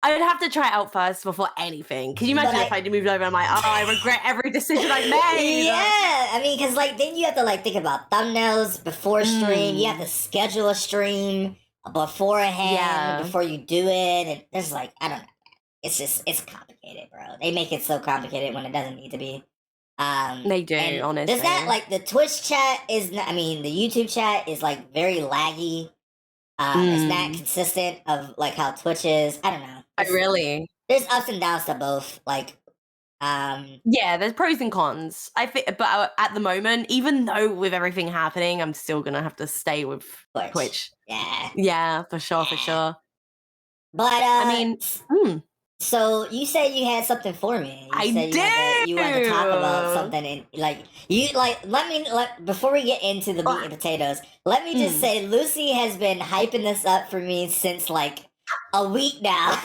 I would have to try it out first before anything. Can you but imagine if I moved over and I'm like, oh, I regret every decision I've made? Yeah, I mean, because like then you have to like think about thumbnails before stream. You have to Mm. schedule a stream beforehand Yeah. before you do it, and there's like I don't know. It's complicated, bro. They make it so complicated when it doesn't need to be. They do, And does that honestly. like the Twitch chat is? I mean, the YouTube chat is like very laggy. It's not Mm. consistent of like how Twitch is. I don't know. I really. There's ups and downs to both. Like, Yeah, there's pros and cons. I think, but at the moment, even though with everything happening, I'm still gonna have to stay with Twitch. Twitch. Yeah, Yeah, for sure, for yeah. sure. But I mean, mm, So you said you had something for me. You said you wanted to talk about something, and before we get into the meat and potatoes, let me just say Lucy has been hyping this up for me since like a week now.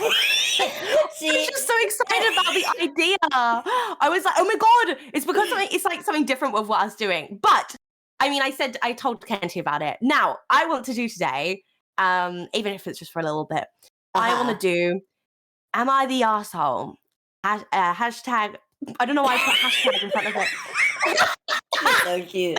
She's just so excited about the idea. I was like, oh my god, it's because it's like something different with what I was doing. But I mean, I told Kenty about it. Now I want to do today, even if it's just for a little bit. I want to do. Am I the arsehole? Hashtag. I don't know why I put hashtag in front of it. So cute.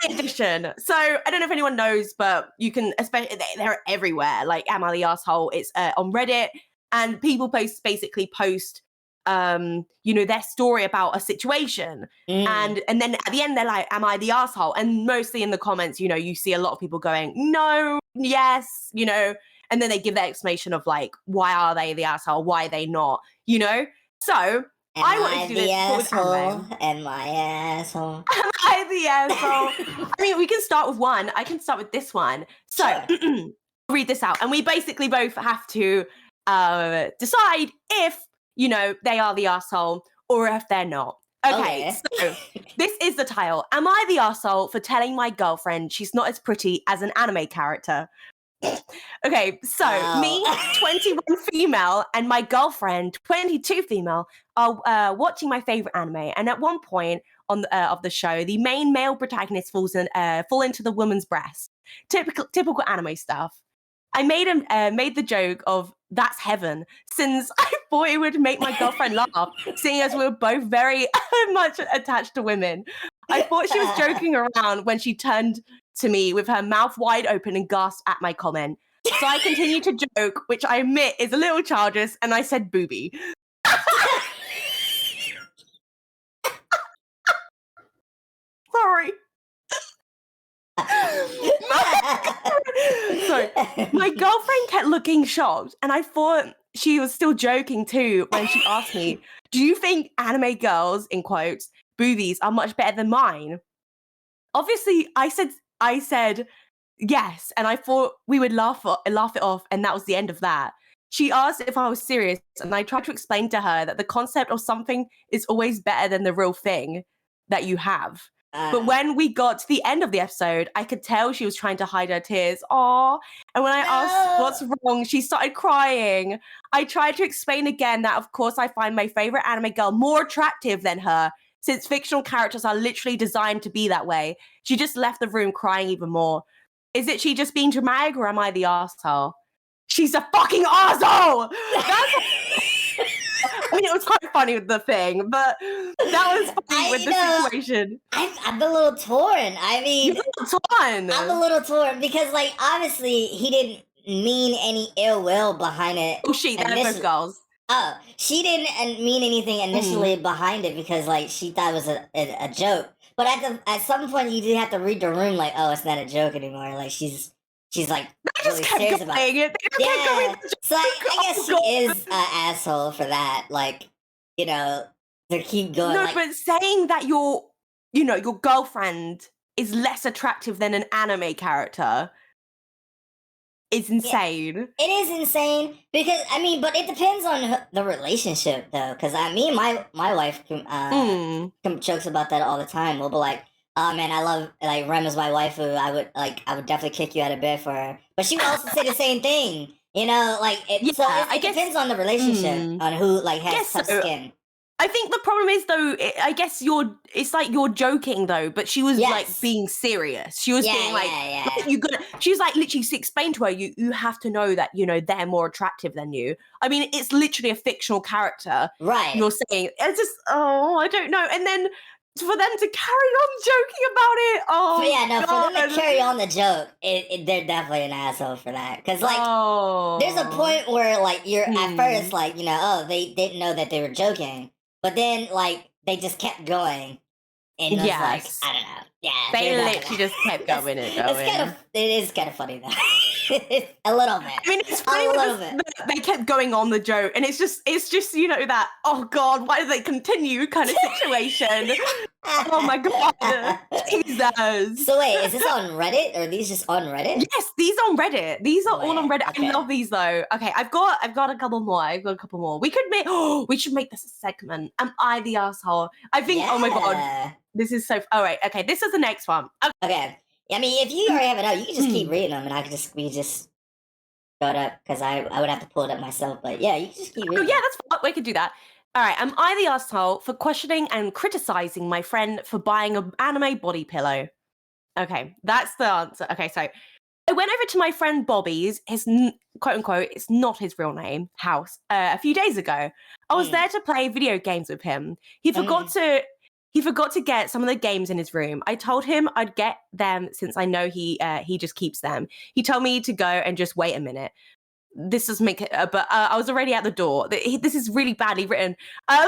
Edition. So I don't know if anyone knows, but you can, especially they're everywhere. Like, am I the arsehole? It's on Reddit, and people basically post, their story about a situation, and then at the end they're like, am I the arsehole? And mostly in the comments, you see a lot of people going, no, yes, and then they give their explanation of like, why are they the asshole? Why are they not? So I wanted to do this asshole. Am I asshole? Am I the asshole? I mean, we can start with one. I can start with this one. So I'll read this out, and we basically both have to decide if they are the asshole or if they're not. Okay. So this is the title. Am I the asshole for telling my girlfriend she's not as pretty as an anime character? Okay, so me, 21 female, and my girlfriend, 22 female, are watching my favorite anime. And at one point of the show, the main male protagonist fall into the woman's breast. Typical anime stuff. I made the joke of that's heaven, since I thought it would make my girlfriend laugh, seeing as we were both very much attached to women. I thought she was joking around when she turned to me with her mouth wide open and gasped at my comment. So I continued to joke, which I admit is a little childish, and I said booby. Sorry. Sorry. My girlfriend kept looking shocked, and I thought she was still joking too when she asked me, do you think anime girls, in quotes, boobies, are much better than mine? Obviously, I said yes, and I thought we would laugh it off, and that was the end of that. She asked if I was serious, and I tried to explain to her that the concept of something is always better than the real thing that you have. But when we got to the end of the episode, I could tell she was trying to hide her tears. Aww. And when I asked what's wrong, she started crying. I tried to explain again that, of course, I find my favorite anime girl more attractive than her, since fictional characters are literally designed to be that way. She just left the room crying even more. Is it she just being dramatic, or am I the arsehole? She's a fucking arsehole! I mean, it was quite funny with the thing, but that was funny with the situation. I'm a little torn. I mean, I'm a little torn because, like, obviously he didn't mean any ill will behind it. Oh, shit, they're both girls. Oh, she didn't mean anything initially behind it because, like, she thought it was a joke. But at some point, you do have to read the room, like, oh, it's not a joke anymore. Like, she's like really serious about it. Yeah. So I guess she is an asshole for that. Like, to keep going. No, but saying that your girlfriend is less attractive than an anime character is insane. Yeah, it is insane because but it depends on the relationship though. Because me and my wife jokes about that all the time. We'll be like, oh man, I love, like, Rem is my waifu. I would definitely kick you out of bed for her. But she would also say the same thing. So it depends on the relationship, on who has tough skin. I think the problem is though, I guess it's like you're joking though, but she was like being serious. She was being she was like literally explained to her, you have to know that, they're more attractive than you. I mean, it's literally a fictional character. Right. You're saying, it's just, I don't know. And then for them to carry on joking about it. Oh, yeah, no, for them to carry on the joke, they're definitely an asshole for that. Because, like, there's a point where, like, you're at first, like, they didn't know that they were joking. But then, like, they just kept going. And it was like, I don't know. Yeah. They literally just kept going and going. It is kind of funny, though. A little bit. I mean, it's funny that they kept going on the joke, and it's just that, oh God, why do they continue kind of situation. Oh my God, Jesus. So wait, is this on Reddit, or are these just on Reddit? Yes, these are on Reddit. These are all on Reddit. Okay. I love these though. Okay, I've got a couple more. We should make this a segment. Am I the asshole? I think. Oh my God, this is so. All right. Okay, this is the next one. Okay. I mean, if you already have it out, you can just keep reading them, and we just throw it up, because I would have to pull it up myself. But yeah, you can just keep reading. Oh yeah, that's fine. We could do that. All right. Am I the asshole for questioning and criticizing my friend for buying an anime body pillow? Okay, that's the answer. Okay, so I went over to my friend Bobby's, his quote unquote, it's not his real name, house, a few days ago. I was there to play video games with him. He forgot to get some of the games in his room. I told him I'd get them since I know he just keeps them. He told me to go and just wait a minute. This doesn't make it, but I was already at the door. This is really badly written. I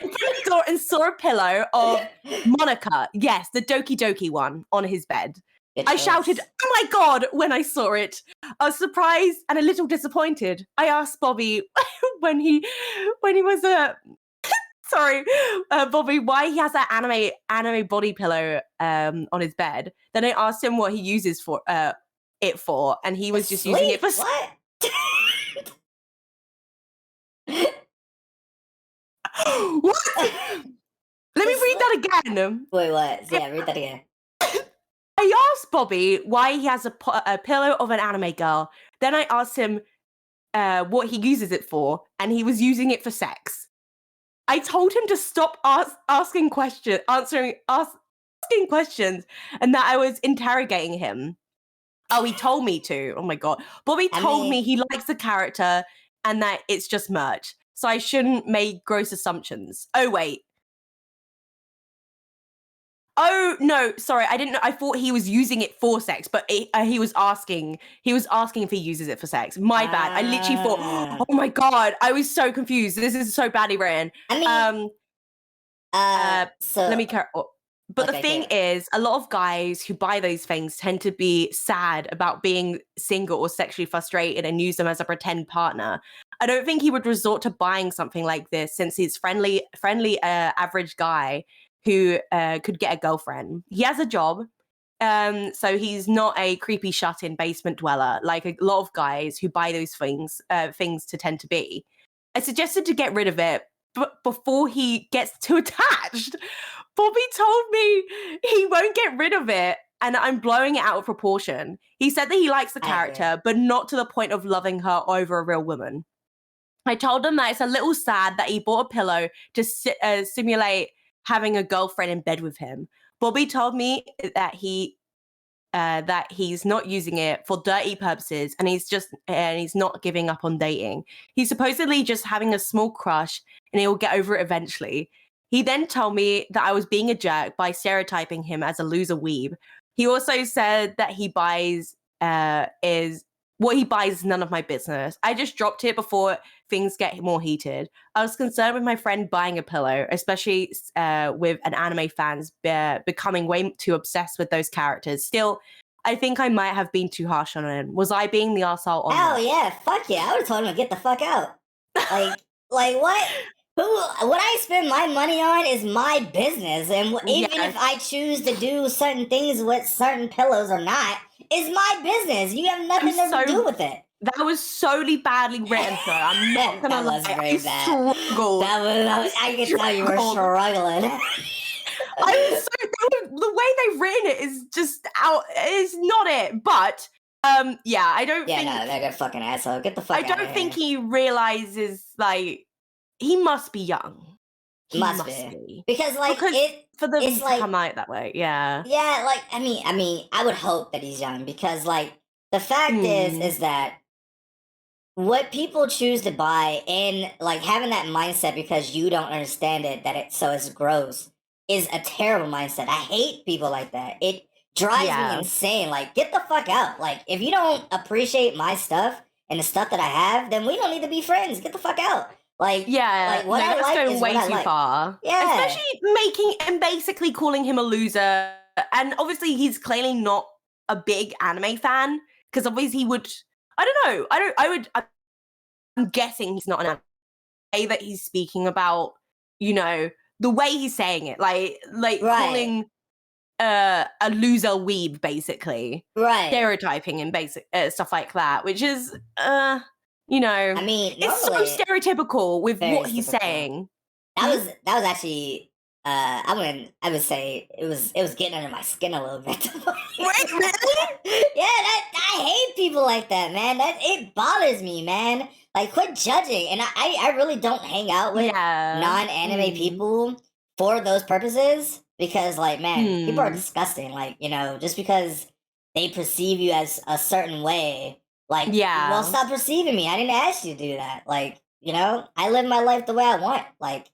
opened the door and saw a pillow of Monica. Yes, the Doki Doki one on his bed. I shouted, "Oh my God," when I saw it. I was surprised and a little disappointed. I asked Bobby when he was Bobby, why he has that anime body pillow on his bed. Then I asked him what he uses it for, and he was just using it for what? What? Let me read that again. Wait, what? Yeah, read that again. I asked Bobby why he has a pillow of an anime girl. Then I asked him what he uses it for, and he was using it for sex. I told him to stop asking questions, asking questions, and that I was interrogating him. Oh, he told me to. Oh my God. Bobby told me he likes the character and that it's just merch. So I shouldn't make gross assumptions. Oh, wait. Oh, no, sorry. I didn't know. I thought he was using it for sex, but he was asking if he uses it for sex. My bad. I literally thought, oh my God, I was so confused. This is so badly written. So let me carry on. But the thing is, a lot of guys who buy those things tend to be sad about being single or sexually frustrated and use them as a pretend partner. I don't think he would resort to buying something like this since he's friendly, average guy who could get a girlfriend. He has a job, so he's not a creepy shut-in basement dweller like a lot of guys who buy those things to tend to be. I suggested to get rid of it, but before he gets too attached. Bobby told me he won't get rid of it, and I'm blowing it out of proportion. He said that he likes the character, but not to the point of loving her over a real woman. I told him that it's a little sad that he bought a pillow to simulate having a girlfriend in bed with him. Bobby told me that he's not using it for dirty purposes, and he's not giving up on dating. He's supposedly just having a small crush, and he'll get over it eventually. He then told me that I was being a jerk by stereotyping him as a loser weeb. He also said that what he buys is none of my business. I just dropped it before things get more heated. I was concerned with my friend buying a pillow, especially with an anime fans becoming way too obsessed with those characters. Still, I think I might have been too harsh on him. Was I being the arsehole on that? Yeah, fuck yeah. I would have told him to get the fuck out. Like what? What I spend my money on is my business, and even if I choose to do certain things with certain pillows or not, is my business. You have nothing to do with it. That was solely badly written, sir. I'm not gonna lie. That was very bad. I could tell you were struggling. The way they've written it is just out. It's not it, but yeah, I don't think. Yeah, no, they're a fucking asshole. Get the fuck out of here. I don't think he realizes he must be young. He must be. Because for them to come out that way, yeah. Yeah, I mean, I would hope that he's young, because the fact is that what people choose to buy and having that mindset because you don't understand it, so it's gross, is a terrible mindset. I hate people like that. It drives me insane. Get the fuck out. If you don't appreciate my stuff and the stuff that I have, then we don't need to be friends. Get the fuck out. That's going way too far. Yeah. Especially basically calling him a loser. And obviously he's clearly not a big anime fan, because obviously he would. I don't know. I'm guessing he's not an anime. The way that he's speaking about, the way he's saying it, like calling a loser weeb, basically, stereotyping and basic stuff like that, which is, I mean, it's so stereotypical with what he's saying. That was actually, I would say it was getting under my skin a little bit. Wait, really? Yeah, I hate people like that, man. It bothers me, man. Like, quit judging. And I really don't hang out with non-anime people for those purposes, because, like, man, people are disgusting. Like, just because they perceive you as a certain way, like, well, stop perceiving me. I didn't ask you to do that. Like, I live my life the way I want. Like,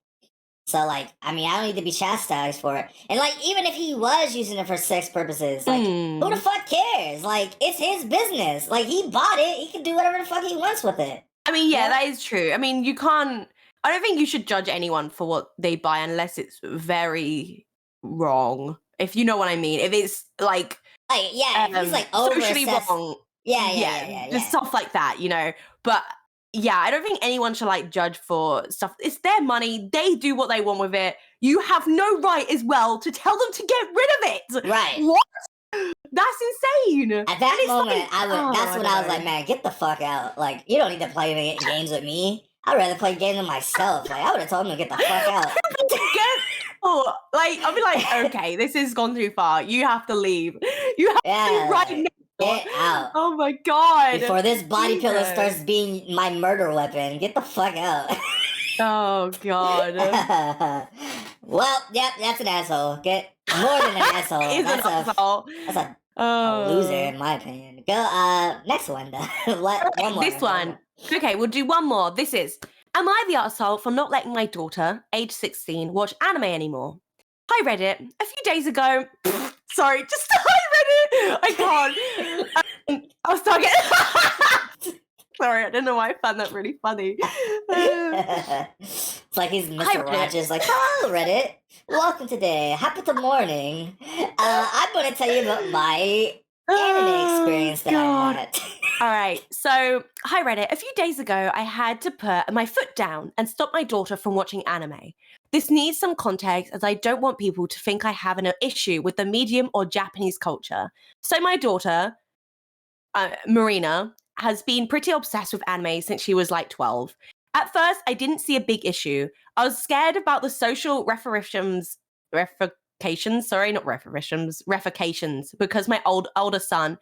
so, like, I mean, I don't need to be chastised for it. And, like, even if he was using it for sex purposes, like, who the fuck cares? Like, it's his business. Like, he bought it. He can do whatever the fuck he wants with it. I mean, that is true. I mean, I don't think you should judge anyone for what they buy unless it's very wrong. If you know what I mean. If it's, like he's, like, socially wrong. Yeah. Just stuff like that, But... yeah, I don't think anyone should, like, judge for stuff. It's their money. They do what they want with it. You have no right as well to tell them to get rid of it. Right. What? That's insane. At that moment, that's when I was like, man, get the fuck out. Like, you don't need to play games with me. I'd rather play games with myself. Like, I would have told him to get the fuck out. I'll be like, okay, this has gone too far. You have to leave. You have to leave right now. Get out. Oh my god. Before this body pillow starts being my murder weapon, get the fuck out. Oh god. Well, yep, that's an asshole. Get more than an asshole. That's a loser in my opinion. Go next one. One more. This one. Okay, we'll do one more. This is, am I the asshole for not letting my daughter, age 16, watch anime anymore? Hi Reddit. A few days ago, sorry, just hi Reddit. I can't. I'll start getting. Sorry, I don't know why I found that really funny. It's like he's Mr. Rogers, like, hello Reddit. Welcome today. Happy to morning. I'm going to tell you about my anime experience that I had. All right. So, hi Reddit. A few days ago, I had to put my foot down and stop my daughter from watching anime. This needs some context, as I don't want people to think I have an issue with the medium or Japanese culture. So my daughter, Marina, has been pretty obsessed with anime since she was like 12. At first, I didn't see a big issue. I was scared about the social repercussions, because my older son.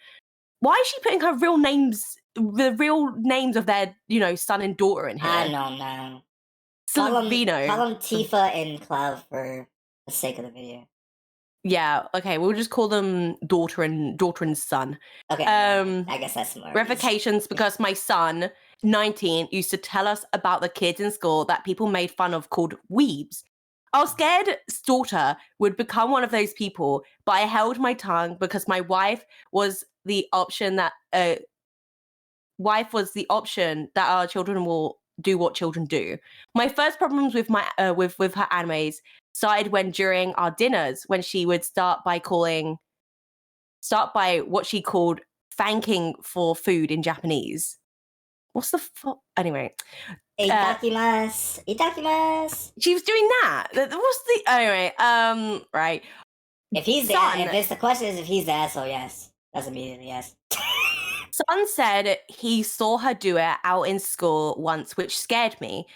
Why is she putting her real names, the real names of their, son and daughter in here? I don't know. Call them Tifa and Cloud for the sake of the video. Yeah, okay, we'll just call them daughter and son. Okay, I guess that's more revocations because my son, 19, used to tell us about the kids in school that people made fun of called weebs. I was scared his daughter would become one of those people, but I held my tongue because my wife was the option that our children will do what children do. My first problems with my with her animes started when during our dinners, when she would start by what she called thanking for food in Japanese. What's the fuck? Anyway. Itakimasu. Itakimasu. She was doing that. What's the anyway? Right. If the question is if he's the asshole, yes. That's immediately yes. Son said he saw her do it out in school once, which scared me.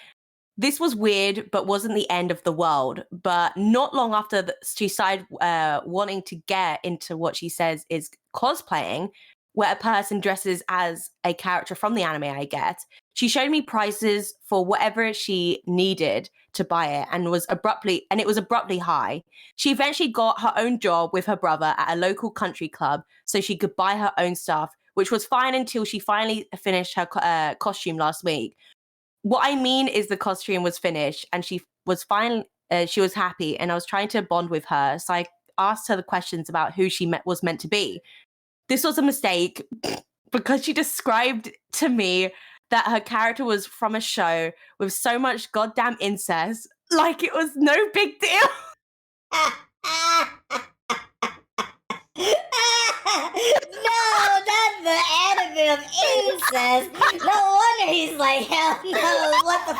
This was weird, but wasn't the end of the world. But not long after she started wanting to get into what she says is cosplaying, where a person dresses as a character from the anime, I guess. She showed me prices for whatever she needed to buy it, and it was abruptly high. She eventually got her own job with her brother at a local country club so she could buy her own stuff, which was fine until she finally finished her costume last week. What I mean is the costume was finished and she was fine. She was happy, and I was trying to bond with her. So I asked her the questions about who she was meant to be. This was a mistake because she described to me that her character was from a show with so much goddamn incest, like it was no big deal. not the anime of incest. No wonder he's like, hell no, what the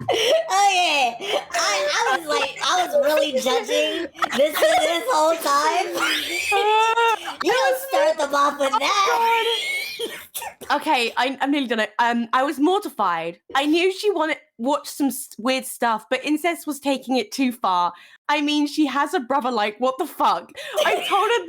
Okay, I was really judging this whole time. You don't start them off with that. Okay, I'm nearly done it. I was mortified. I knew she wanted watch some weird stuff, but incest was taking it too far. I mean, she has a brother. Like, what the fuck? I told her.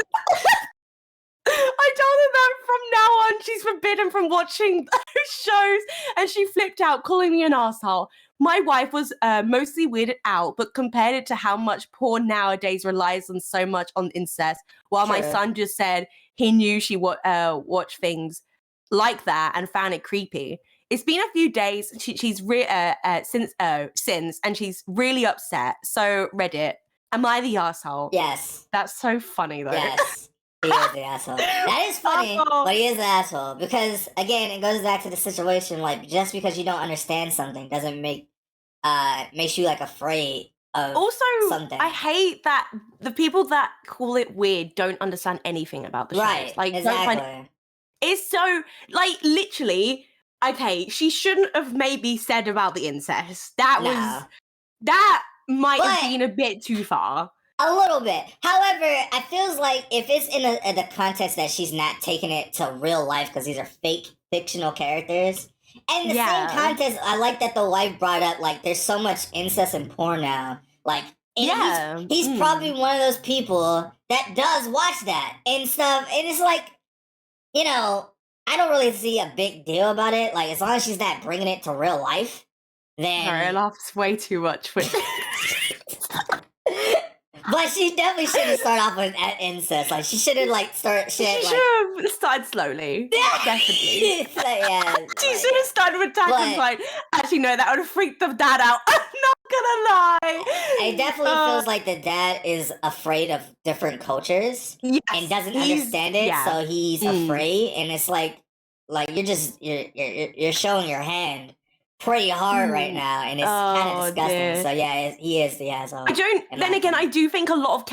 I told her that from now on she's forbidden from watching those shows, and she flipped out, calling me an asshole. My wife was mostly weirded out, but compared it to how much porn nowadays relies on so much on incest, while my son just said he knew she watched things like that and found it creepy. It's been a few days she's since, and she's really upset. So Reddit, am I the asshole? Yes. That's so funny though. Yes. He is the asshole. That is funny, but he is the asshole. Because, again, it goes back to the situation, like, just because you don't understand something doesn't makes you, like, afraid of something. I hate that the people that call it weird don't understand anything about the shows. Like, exactly. It's so, like, literally, okay, she shouldn't have maybe said about the incest. That might have been a bit too far. A little bit. However, I feels like if it's in the context that she's not taking it to real life because these are fake fictional characters. And the same context, I like that the wife brought up, like, there's so much incest in porn now. Like, he's probably one of those people that does watch that and stuff. And it's like, you know, I don't really see a big deal about it. Like, as long as she's not bringing it to real life, then... Sorry, I laughed way too much with But she definitely shouldn't start off with incest. Like, she shouldn't, like, start shit. She should have started slowly. Definitely. She should have started with Tackle's like, actually, no, that would have freaked the dad out. I'm not gonna lie. It definitely feels like the dad is afraid of different cultures and doesn't understand it, so he's afraid. And it's like you're showing your hand pretty hard right now, and it's kind of disgusting. Dear. So yeah, he is the asshole. I do think a lot of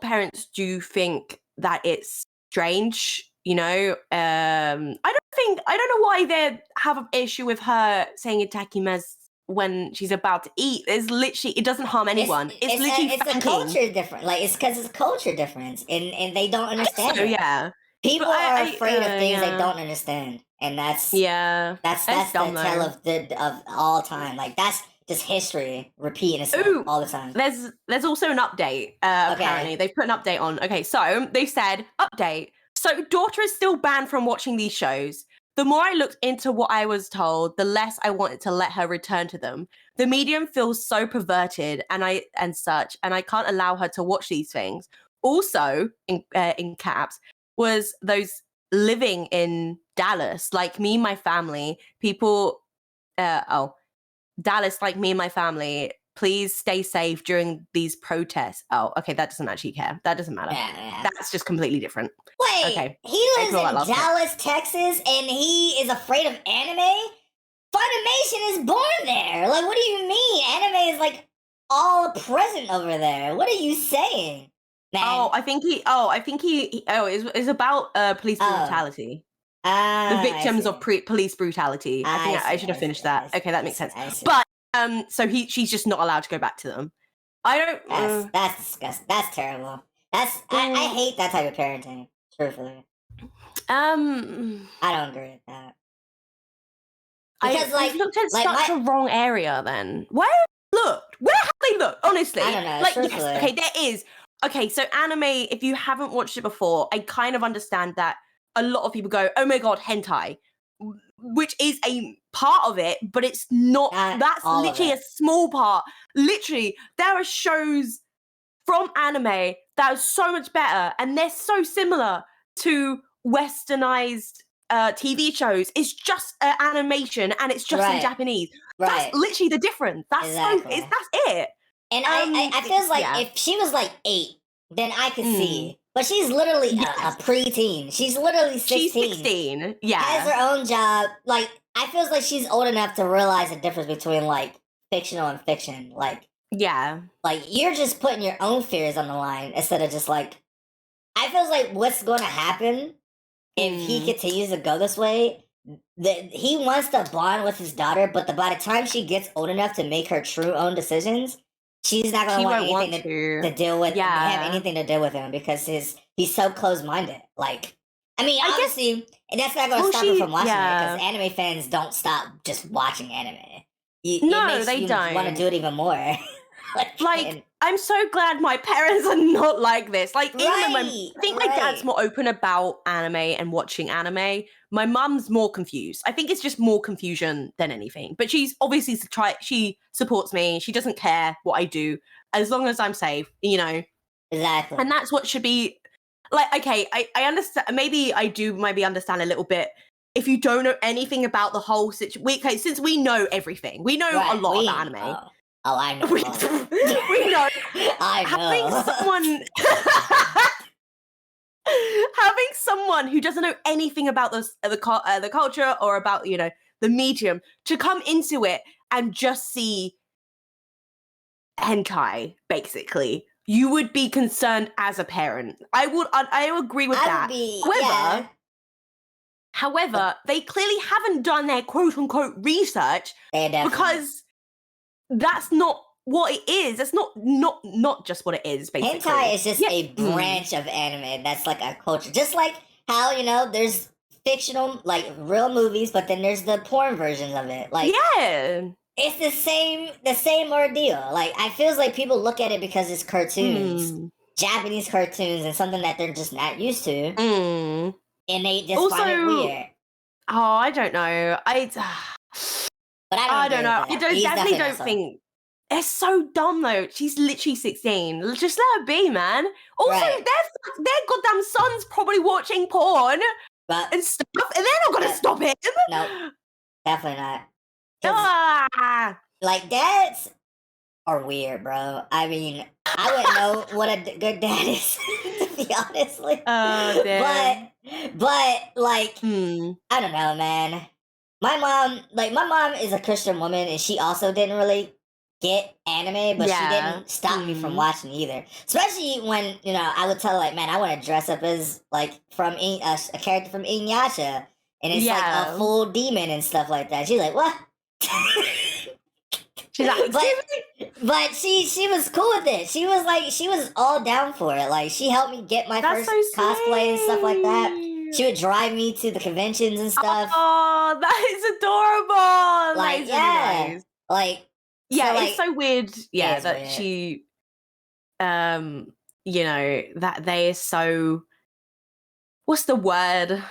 parents do think that it's strange. You know, I don't know why they have an issue with her saying itakimasu when she's about to eat. It's literally, it doesn't harm anyone. It's literally a culture difference. Like, it's because it's a culture difference, and they don't understand it. Yeah. People are afraid of things they don't understand, and that's the tale of all time. Like, that's just history repeating itself all the time. There's also an update. Apparently, they've put an update on. Okay, so they said update. So daughter is still banned from watching these shows. The more I looked into what I was told, the less I wanted to let her return to them. The medium feels so perverted, and I can't allow her to watch these things. Also, in caps, was those living in Dallas, like me and my family, Dallas, like me and my family, please stay safe during these protests. Oh, okay, that doesn't actually care. That doesn't matter. Yeah. That's just completely different. Wait, okay. He lives in Dallas, Texas, and he is afraid of anime? Funimation is born there. Like, what do you mean? Anime is, like, all present over there. What are you saying? Man. It's about police brutality. The victims of police brutality. I should have finished that. Okay, that makes sense. But so she's just not allowed to go back to them. I don't. That's disgusting. That's terrible. I hate that type of parenting. Truthfully. I don't agree with that. Because I looked at such a wrong area. Then where have they looked? Honestly, I don't know. Like, yes, okay, there is. Okay, so anime, if you haven't watched it before, I kind of understand that a lot of people go, oh my god, hentai, which is a part of it, but it's not, that's literally a small part. Literally, there are shows from anime that are so much better, and they're so similar to westernized TV shows. It's just animation, and it's just in Japanese. That's literally the difference. That's it. And I feel like if she was like 8, then I could see. But she's literally a preteen. She's literally 16. She's 16, yeah. Has her own job. Like, I feel like she's old enough to realize the difference between, like, fictional and fiction. Like, yeah. Like, you're just putting your own fears on the line instead of just, like, I feel like what's going to happen if he continues to go this way. He wants to bond with his daughter, but by the time she gets old enough to make her true own decisions, she's not going to want anything to deal with. Have anything to do with him because he's so close minded. Like, I mean, obviously, and that's not going to stop her from watching it because anime fans don't stop just watching anime. They don't want to do it even more. Like, I'm so glad my parents are not like this. Like, I think my dad's more open about anime and watching anime. My mum's more confused. I think it's just more confusion than anything. But she's obviously she supports me. She doesn't care what I do as long as I'm safe, you know. Exactly. And that's what should be like. Okay, I understand. Maybe I do understand a little bit. If you don't know anything about the whole situation, okay, since we know everything, we know a lot about anime. Oh, I know. We know. I know. Having someone who doesn't know anything about the culture or about, you know, the medium to come into it and just see hentai, basically, you would be concerned as a parent. I agree with that. However, they clearly haven't done their quote unquote research because that's not what it is. That's not just what it is, basically. Hentai is just a branch of anime that's like a culture. Just like how, you know, there's fictional, like real movies, but then there's the porn versions of it. Like, yeah. It's the same ordeal. Like, I feels like people look at it because it's cartoons. Japanese cartoons and something that they're just not used to. And they just find it weird. Oh, I don't know. But I don't know. I definitely don't think it's so dumb though. She's literally 16. Just let her be, man. Also, their goddamn son's probably watching porn and stuff, and they're not gonna stop him. No, definitely not. Like, dads are weird, bro. I mean, I wouldn't know what a good dad is, to be honestly. Oh, damn. But like, I don't know, man. My mom is a Christian woman, and she also didn't really get anime, but she didn't stop me from watching either. Especially when, you know, I would tell her, like, man, I want to dress up as, like, from a character from Inuyasha, and it's like a full demon and stuff like that. She's like, what? She's like, but she was cool with it. She was all down for it. Like, she helped me get my first cosplay and stuff like that. She would drive me to the conventions and stuff. Oh, that is adorable. Like, that is really nice. Like, it's so weird. Yeah, that weird. She, you know, that they are so. What's the word?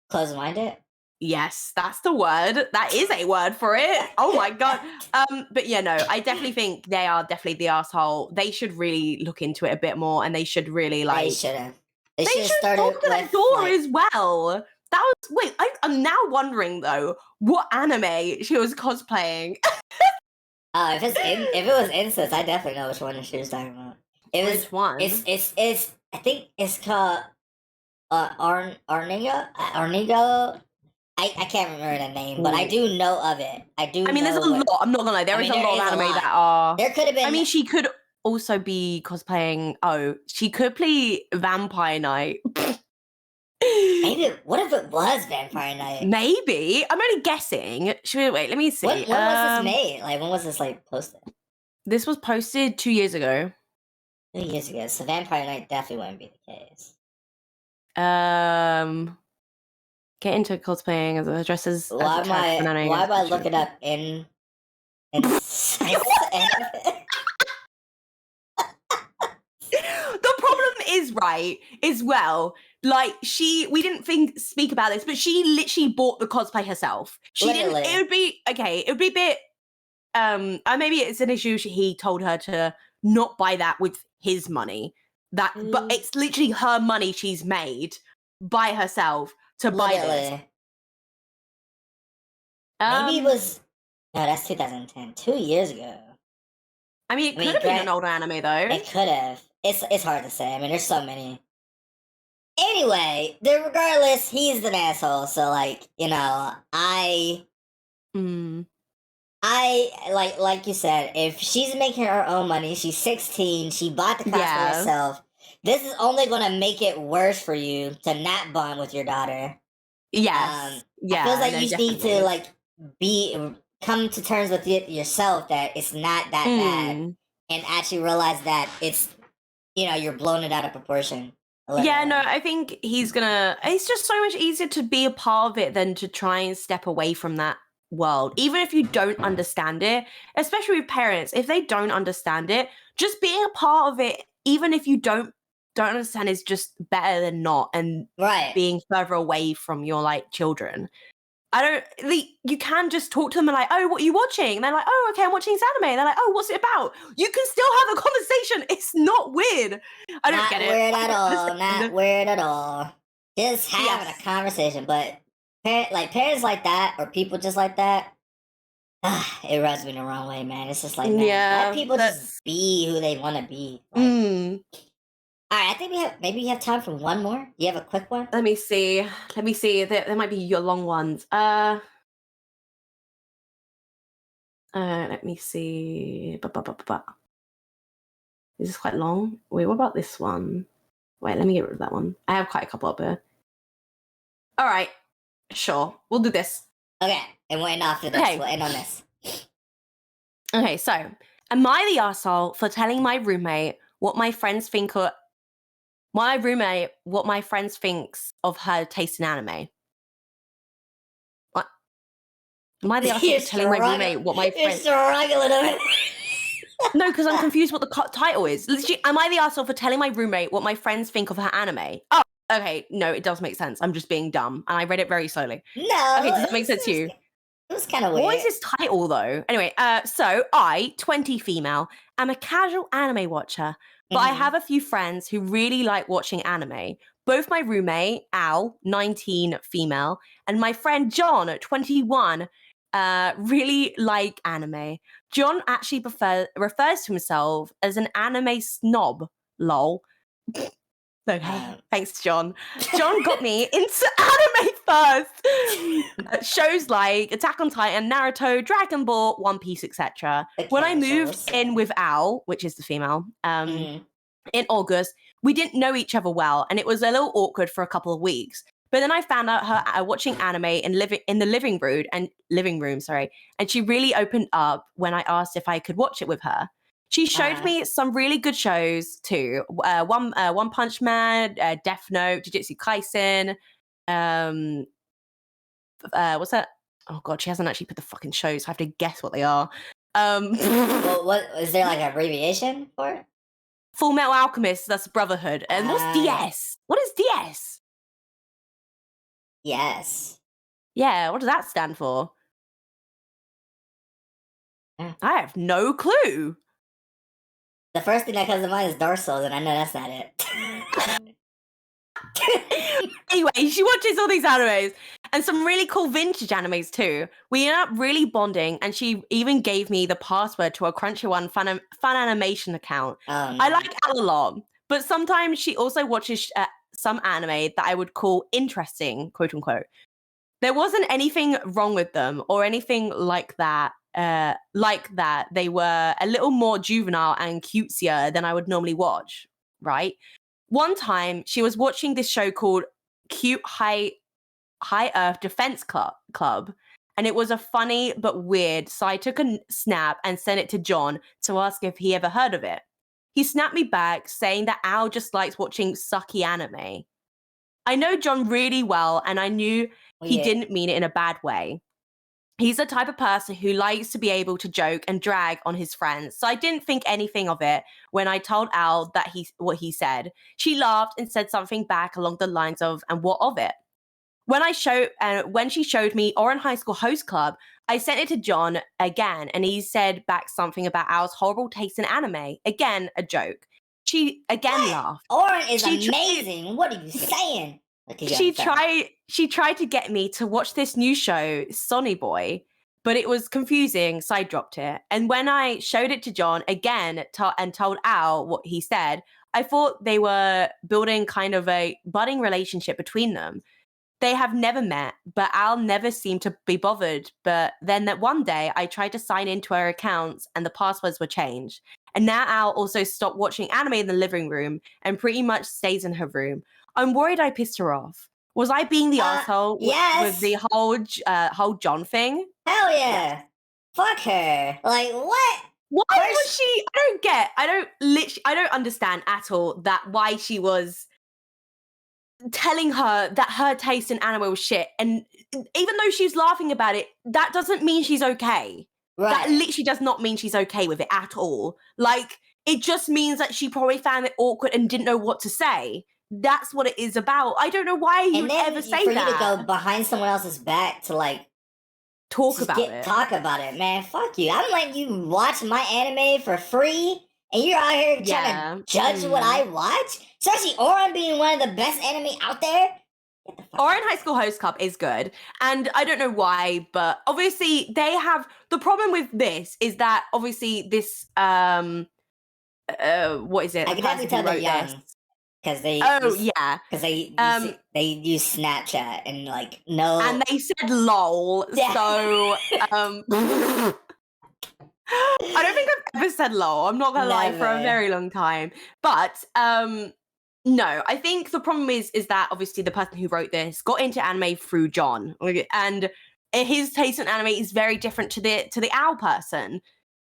Close-minded. Yes, that's the word. That is a word for it. Oh my god. But yeah, no, I definitely think they are definitely the asshole. They should really look into it a bit more, and they should really like. They shouldn't. They should open that door as well. That was I'm now wondering though what anime she was cosplaying. If it was incest, I definitely know which one she was talking about. Which one? It's I think it's called Arnigo. I can't remember the name, but I do know of it. I mean, there's a lot. I'm not gonna lie. There is a lot of anime that are. There could have been. I mean, she could also be cosplaying. Oh, she could play Vampire Knight. Maybe. What if it was Vampire Knight? Maybe. I'm only guessing. Wait, let me see. When was this made? Like, when was this posted? This was posted 2 years ago. 2 years ago. So Vampire Knight definitely wouldn't be the case. Get into cosplaying as a dresses. Why am I looking up in The problem is like we didn't speak about this, but she literally bought the cosplay herself. It would be a bit maybe it's an issue he told her to not buy that with his money. But it's literally her money she's made by herself to buy this. Maybe it was no, that's 2010. 2 years ago. I mean, it could have been an older anime though. It could have. It's hard to say. I mean, there's so many. Anyway, regardless, he's an asshole. So, like, you know, I like you said, if she's making her own money, she's 16, she bought the cosplay herself. this is only going to make it worse for you to not bond with your daughter. Yes. I feel like you need to like come to terms with it yourself that it's not that bad, and actually realize that it's, you're blowing it out of proportion. Yeah, no, I think it's just so much easier to be a part of it than to try and step away from that world. Even if you don't understand it, especially with parents, if they don't understand it, just being a part of it, even if you don't understand, is just better than not, and being further away from your like children. You can just talk to them and like, oh, what are you watching? And they're like, oh, okay, I'm watching this anime. And they're like, oh, what's it about? You can still have a conversation. It's not weird. I don't get it. Not weird at all. Just having a conversation. But parents like that, or people just like that, it rubs me the wrong way, man. It's just like, man, let people just be who they want to be. Like, all right, I think maybe we have time for one more. Do you have a quick one? Let me see. There might be your long ones. Let me see. This is quite long. Wait, what about this one? Wait, let me get rid of that one. I have quite a couple up here. All right, sure. We'll do this. Okay, and we'll end after this. We'll end on this. Okay, so am I the arsehole for telling my roommate what my friends think of her taste in anime? What? Am I the arsehole for telling my roommate what my friends... You're struggling. No, because I'm confused what the title is. Literally, am I the arsehole for telling my roommate what my friends think of her anime? Oh, okay. No, it does make sense. I'm just being dumb. And I read it very slowly. No. Okay, does that make sense to you? It was kind of weird. What is this title, though? Anyway, so I, 20 female, am a casual anime watcher, but I have a few friends who really like watching anime. Both my roommate, Al, 19 female, and my friend John, 21, really like anime. John actually refers to himself as an anime snob. Lol. Okay, thanks, John. John got me into anime first. Shows like Attack on Titan, Naruto, Dragon Ball, One Piece, etc. When I moved in with Al, which is the female, in August, we didn't know each other well, and it was a little awkward for a couple of weeks. But then I found out her watching anime in the living room, and she really opened up when I asked if I could watch it with her. She showed me some really good shows too. One Punch Man, Death Note, Jujutsu Kaisen. What's that? Oh god, she hasn't actually put the fucking shows. I have to guess what they are. Well, what is there like an abbreviation for it? Full Metal Alchemist. That's Brotherhood. And what's DS? What is DS? Yes. Yeah, what does that stand for? I have no clue. The first thing that comes to mind is Dark Souls, and I know that's not it. Anyway, she watches all these animes and some really cool vintage animes too. We ended up really bonding, and she even gave me the password to a Crunchyroll fan animation account. Oh, no. I like Al a lot, but sometimes she also watches some anime that I would call interesting, quote unquote. There wasn't anything wrong with them or anything like that. They were a little more juvenile and cutesier than I would normally watch, right? One time she was watching this show called Cute High Earth Defense Club, and it was a funny but weird, so I took a snap and sent it to John to ask if he ever heard of it. He snapped me back saying that Al just likes watching sucky anime. I know John really well, and I knew he didn't mean it in a bad way. He's the type of person who likes to be able to joke and drag on his friends, so I didn't think anything of it when I told Al that what he said. She laughed and said something back along the lines of, "And what of it?" When she showed me Oran High School Host Club, I sent it to John again, and he said back something about Al's horrible taste in anime. Again, a joke. She again laughed. Oran is amazing. What are you saying? She tried to get me to watch this new show, Sonny Boy, but it was confusing, so I dropped it. And when I showed it to John again and told Al what he said, I thought they were building kind of a budding relationship between them. They have never met, but Al never seemed to be bothered. But then that one day, I tried to sign into her accounts and the passwords were changed. And now Al also stopped watching anime in the living room and pretty much stays in her room. I'm worried I pissed her off. Was I being the asshole with the whole John thing? Hell yeah. Fuck her. Like, what? Why was she? I don't understand at all why she was telling her that her taste in anime was shit. And even though she's laughing about it, that doesn't mean she's okay. Right. That literally does not mean she's okay with it at all. Like, it just means that she probably found it awkward and didn't know what to say. That's what it is about. I don't know why you would ever say that. For you to go behind someone else's back to, like, talk about it, man. Fuck you. I'm letting you watch my anime for free, and you're out here trying to judge what I watch? Especially Oran being one of the best anime out there. Oran High School Host Club is good. And I don't know why, but obviously they have... The problem with this is that obviously this... what is it? I can definitely tell they're young. Because they use Snapchat and like no, and they said lol. Yeah. So I don't think I've ever said lol. I'm not gonna lie, for a very long time. But no, I think the problem is that obviously the person who wrote this got into anime through John, and his taste in anime is very different to the Owl person.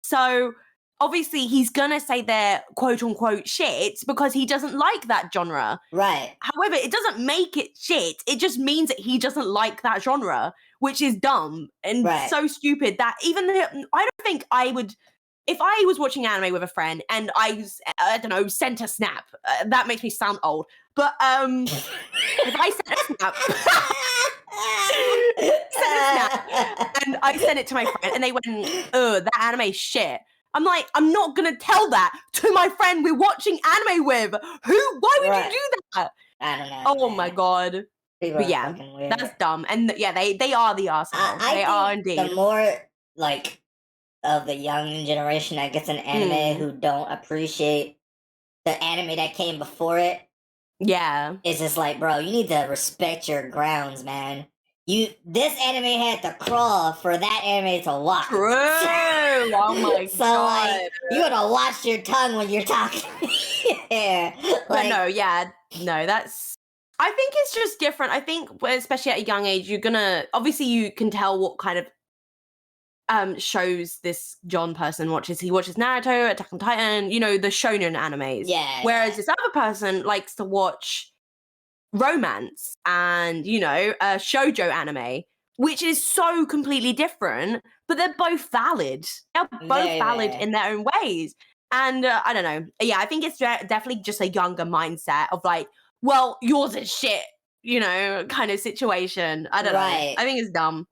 So obviously, he's gonna say they're quote unquote shit because he doesn't like that genre. Right. However, it doesn't make it shit. It just means that he doesn't like that genre, which is dumb and so stupid that even I don't think I would, if I was watching anime with a friend and I don't know, sent a snap, that makes me sound old. But if I sent a snap, and I sent it to my friend and they went, "Oh, that anime shit." I'm like, I'm not gonna tell that to my friend we're watching anime with. Why would you do that? I don't know. Oh my god. But yeah, that's dumb. And yeah, they are the assholes. They are indeed. The more like of the young generation that gets an anime who don't appreciate the anime that came before it. Yeah. It's just like, bro, you need to respect your grounds, man. This anime had to crawl for that anime to watch. True. Oh my god. So like, you gotta watch your tongue when you're talking. But no, that's. I think it's just different. I think, especially at a young age, you're gonna obviously you can tell what kind of shows this John person watches. He watches Naruto, Attack on Titan, the shonen animes. Yeah. Whereas this other person likes to watch romance and shoujo anime, which is so completely different, but they're both valid. They're both valid in their own ways. And I don't know. Yeah, I think it's definitely just a younger mindset of like, well, yours is shit, kind of situation. I don't know. I think it's dumb.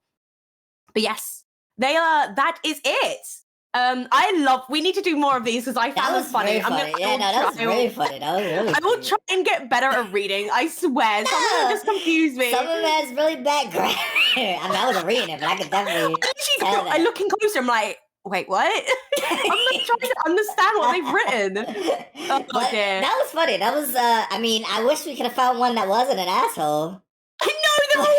But yes, that is it. We need to do more of these because I found them funny. That was really funny. I will try and get better at reading, I swear. Some of them just confuse me. Some of them has really bad grammar. I mean, I wasn't reading it, but I could definitely I'm looking closer, I'm like, wait, what? I'm not trying to understand what they've written. Oh, dear. That was funny. That was, I mean, I wish we could have found one that wasn't an asshole. I know there was!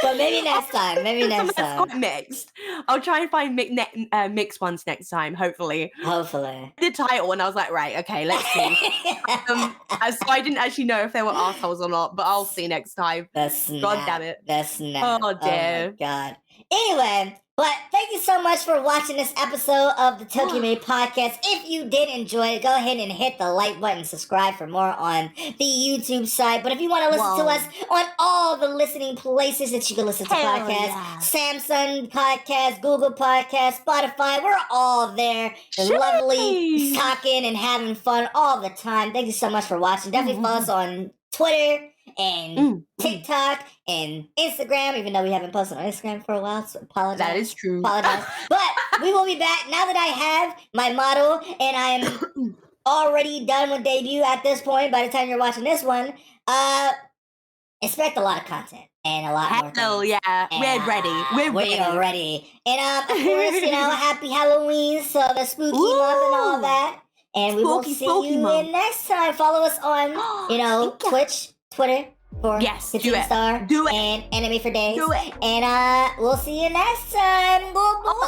But maybe next time. Got mixed. I'll try and find mixed ones next time, hopefully. The title, and I was like, right, okay, let's see. So I didn't actually know if they were assholes or not, but I'll see next time. God damn it. Oh, dear. Oh, my God. Anyway, but thank you so much for watching this episode of the Tokumei podcast. If you did enjoy it, go ahead and hit the like button, subscribe for more on the YouTube site. But if you want to listen to us on all the listening places that you can listen to podcasts, Samsung Podcast, Google Podcast, Spotify, we're all there. Lovely talking and having fun all the time. Thank you so much for watching. Definitely follow us on Twitter and TikTok and Instagram, even though we haven't posted on Instagram for a while, so apologize. That is true. Apologize. But we will be back now that I have my model and I am already done with debut at this point. By the time you're watching this one, expect a lot of content and a lot more things. Hell yeah. And, we're ready. We're ready. And of course, happy Halloween, so the spooky month and all that. And we will see you in next time. Follow us on, Twitch, Twitter for Kentina Star and Anime for Days. Do it. And we'll see you next time. Boo boo.